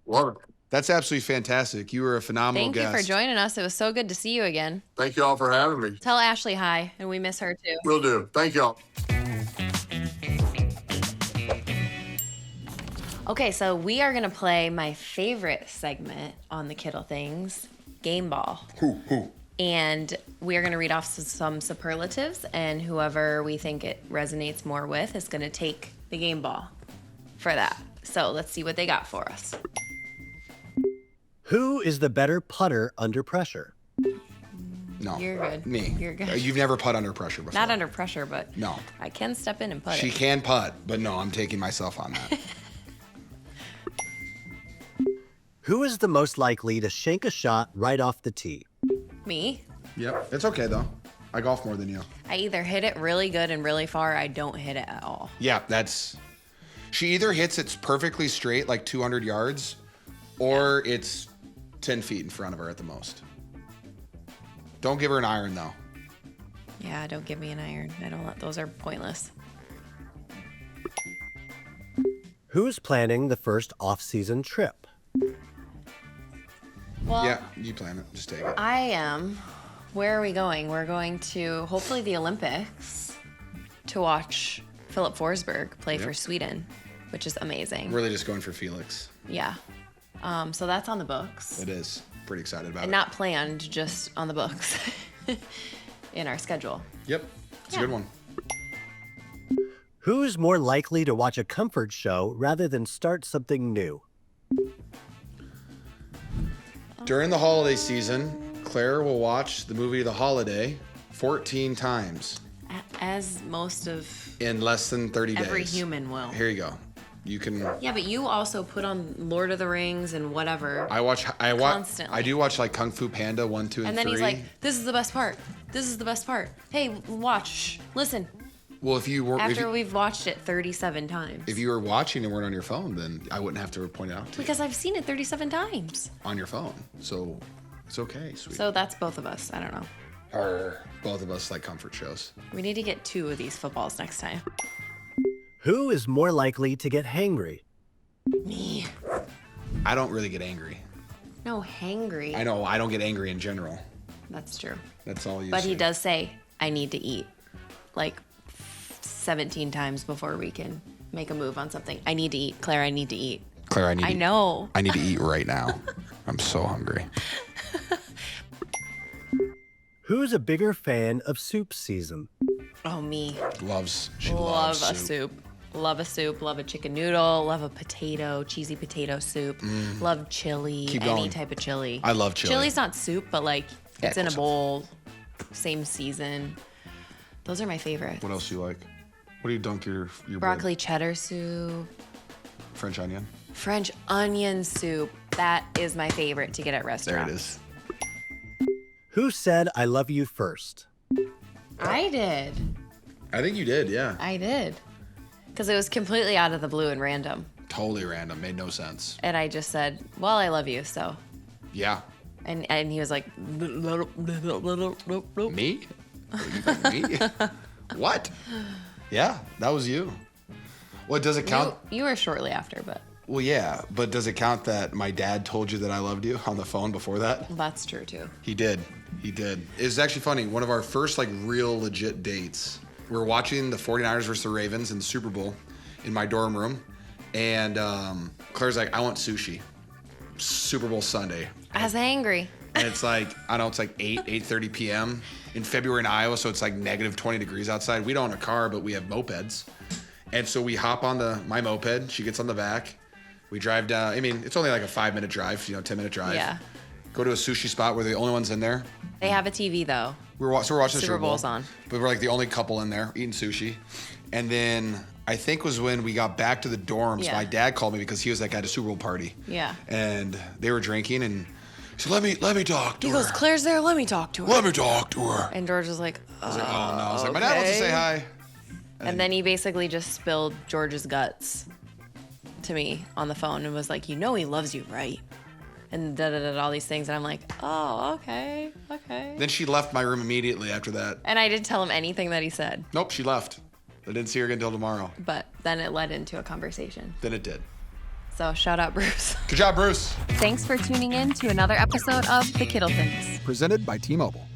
Speaker 1: Love it.
Speaker 2: That's absolutely fantastic. You were a phenomenal
Speaker 6: Thank
Speaker 2: guest.
Speaker 6: you for joining us. It was so good to see you again.
Speaker 1: Thank y'all for having me.
Speaker 6: Tell Ashley hi, and we miss her too.
Speaker 1: Will do. Thank y'all.
Speaker 6: Okay, so we are going to play my favorite segment on the Kittle Things, Game Ball. And we are going to read off some superlatives, and whoever we think it resonates more with is going to take the game ball for that. So let's see what they got for us.
Speaker 7: Who is the better putter under pressure?
Speaker 2: No,
Speaker 6: You're good.
Speaker 2: Me.
Speaker 6: You're good.
Speaker 2: You've never putt under pressure before.
Speaker 6: Not under pressure, but
Speaker 2: No.
Speaker 6: I can step in and putt
Speaker 2: She
Speaker 6: it.
Speaker 2: can putt, but no, I'm taking myself on that.
Speaker 7: Who is the most likely to shank a shot right off the tee?
Speaker 6: Me.
Speaker 2: Yep, it's okay though. I golf more than you.
Speaker 6: I either hit it really good and really far, or I don't hit it at all.
Speaker 2: Yeah, she either hits it perfectly straight, like 200 yards, or it's 10 feet in front of her at the most. Don't give her an iron though.
Speaker 6: Yeah, don't give me an iron. I don't let those are pointless.
Speaker 7: Who's planning the first off-season trip?
Speaker 6: Well,
Speaker 2: Yeah, you plan it. Just take it.
Speaker 6: I am. Where are we going? We're going to hopefully the Olympics to watch Philip Forsberg play for Sweden, which is amazing.
Speaker 2: Really just going for Felix.
Speaker 6: Yeah. So that's on the books.
Speaker 2: It is. Pretty excited about
Speaker 6: And
Speaker 2: it.
Speaker 6: not planned, just on the books in our schedule.
Speaker 2: Yep. It's a good one.
Speaker 7: Who's more likely to watch a comfort show rather than start something new?
Speaker 2: During the holiday season, Claire will watch the movie The Holiday 14 times
Speaker 6: As most of
Speaker 2: in less than 30 days.
Speaker 6: every human will.
Speaker 2: Here you go. You can.
Speaker 6: Yeah, but you also put on Lord of the Rings and whatever.
Speaker 2: I watch.
Speaker 6: Constantly.
Speaker 2: I do watch like Kung Fu Panda 1, 2, and
Speaker 6: And then
Speaker 2: 3.
Speaker 6: he's like, "This is the best part. This is the best part. Hey, watch. Shh, listen."
Speaker 2: well, if you were
Speaker 6: After we've watched it 37 times.
Speaker 2: if you were watching and weren't on your phone, then I wouldn't have to point it out to you
Speaker 6: Because I've seen it 37 times.
Speaker 2: on your phone. So it's okay, sweet.
Speaker 6: So that's both of us. I don't know.
Speaker 2: Both of us like comfort shows.
Speaker 6: We need to get 2 of these footballs next time.
Speaker 7: Who is more likely to get hangry?
Speaker 6: Me.
Speaker 2: I don't really get angry.
Speaker 6: No, hangry.
Speaker 2: I know I don't get angry in general.
Speaker 6: That's true.
Speaker 2: That's all you.
Speaker 6: But
Speaker 2: say.
Speaker 6: he does say, I need to eat. Like 17 times before we can make a move on something. I need to eat. Claire, I need to eat.
Speaker 2: Claire, I need.
Speaker 6: I know.
Speaker 2: I need to eat right now. I'm so hungry.
Speaker 7: Who's a bigger fan of soup season?
Speaker 6: Oh, me.
Speaker 2: She
Speaker 6: Love
Speaker 2: loves
Speaker 6: a soup. Love a soup. Love a chicken noodle. Love a potato, cheesy potato soup. Love chili.
Speaker 2: Keep
Speaker 6: any
Speaker 2: going.
Speaker 6: type of chili.
Speaker 2: I love chili.
Speaker 6: Chili's not soup, but like
Speaker 2: Yeah,
Speaker 6: it's in a
Speaker 2: close
Speaker 6: bowl. Same season. Those are my favorites.
Speaker 2: What else do you like? What do you dunk your
Speaker 6: Broccoli cheddar soup.
Speaker 2: bread? French onion.
Speaker 6: French onion soup. That is my favorite to get at
Speaker 2: There
Speaker 6: restaurants.
Speaker 2: it is.
Speaker 7: Who said I love you first?
Speaker 6: I did.
Speaker 2: I think you did. Yeah.
Speaker 6: I did. Because it was completely out of the blue and random.
Speaker 2: Totally random. Made no sense.
Speaker 6: And I just said, well, I love you, so.
Speaker 2: Yeah.
Speaker 6: And he was like,
Speaker 2: Me? Me? What? Yeah, that was you. Well, does it count?
Speaker 6: you were shortly after, but
Speaker 2: Well, yeah, but does it count that my dad told you that I loved you on the phone before that?
Speaker 6: that's true too.
Speaker 2: He did. He did. It was actually funny. One of our first like real legit dates. We were watching the 49ers versus the Ravens in the Super Bowl in my dorm room. And Claire's like, I want sushi. Super Bowl Sunday.
Speaker 6: I was angry.
Speaker 2: And it's like, I don't know, it's like 8:30 p.m. in February in Iowa, so it's like negative 20 degrees outside. We don't own a car, but we have mopeds. And so we hop on my moped. She gets on the back. We drive down. I mean, it's only like a 5-minute drive, 10-minute drive.
Speaker 6: Yeah.
Speaker 2: Go to a sushi spot. We're the only ones in there.
Speaker 6: They have a TV though.
Speaker 2: So we're watching the
Speaker 6: Super Bowl's on.
Speaker 2: But we're like the only couple in there eating sushi. And then I think was when we got back to the dorms,
Speaker 6: Yeah.
Speaker 2: my dad called me because he was that guy at a Super Bowl party.
Speaker 6: Yeah.
Speaker 2: And they were drinking and he said, let me talk to
Speaker 6: He
Speaker 2: her.
Speaker 6: goes, Claire's there, let me talk to her.
Speaker 2: Let me talk to her.
Speaker 6: And George was like,
Speaker 2: I was like, oh no. I was like, my dad wants to say hi.
Speaker 6: And then he basically just spilled George's guts to me on the phone and was like, you know he loves you, right? And all these things. And I'm like, oh, okay.
Speaker 2: Then she left my room immediately after that.
Speaker 6: And I didn't tell him anything that he said.
Speaker 2: Nope, she left. I didn't see her again until tomorrow.
Speaker 6: But then it led into a conversation.
Speaker 2: Then it did.
Speaker 6: So shout out, Bruce.
Speaker 2: Good job, Bruce.
Speaker 6: Thanks for tuning in to another episode of The Kittle Things.
Speaker 3: Presented by T-Mobile.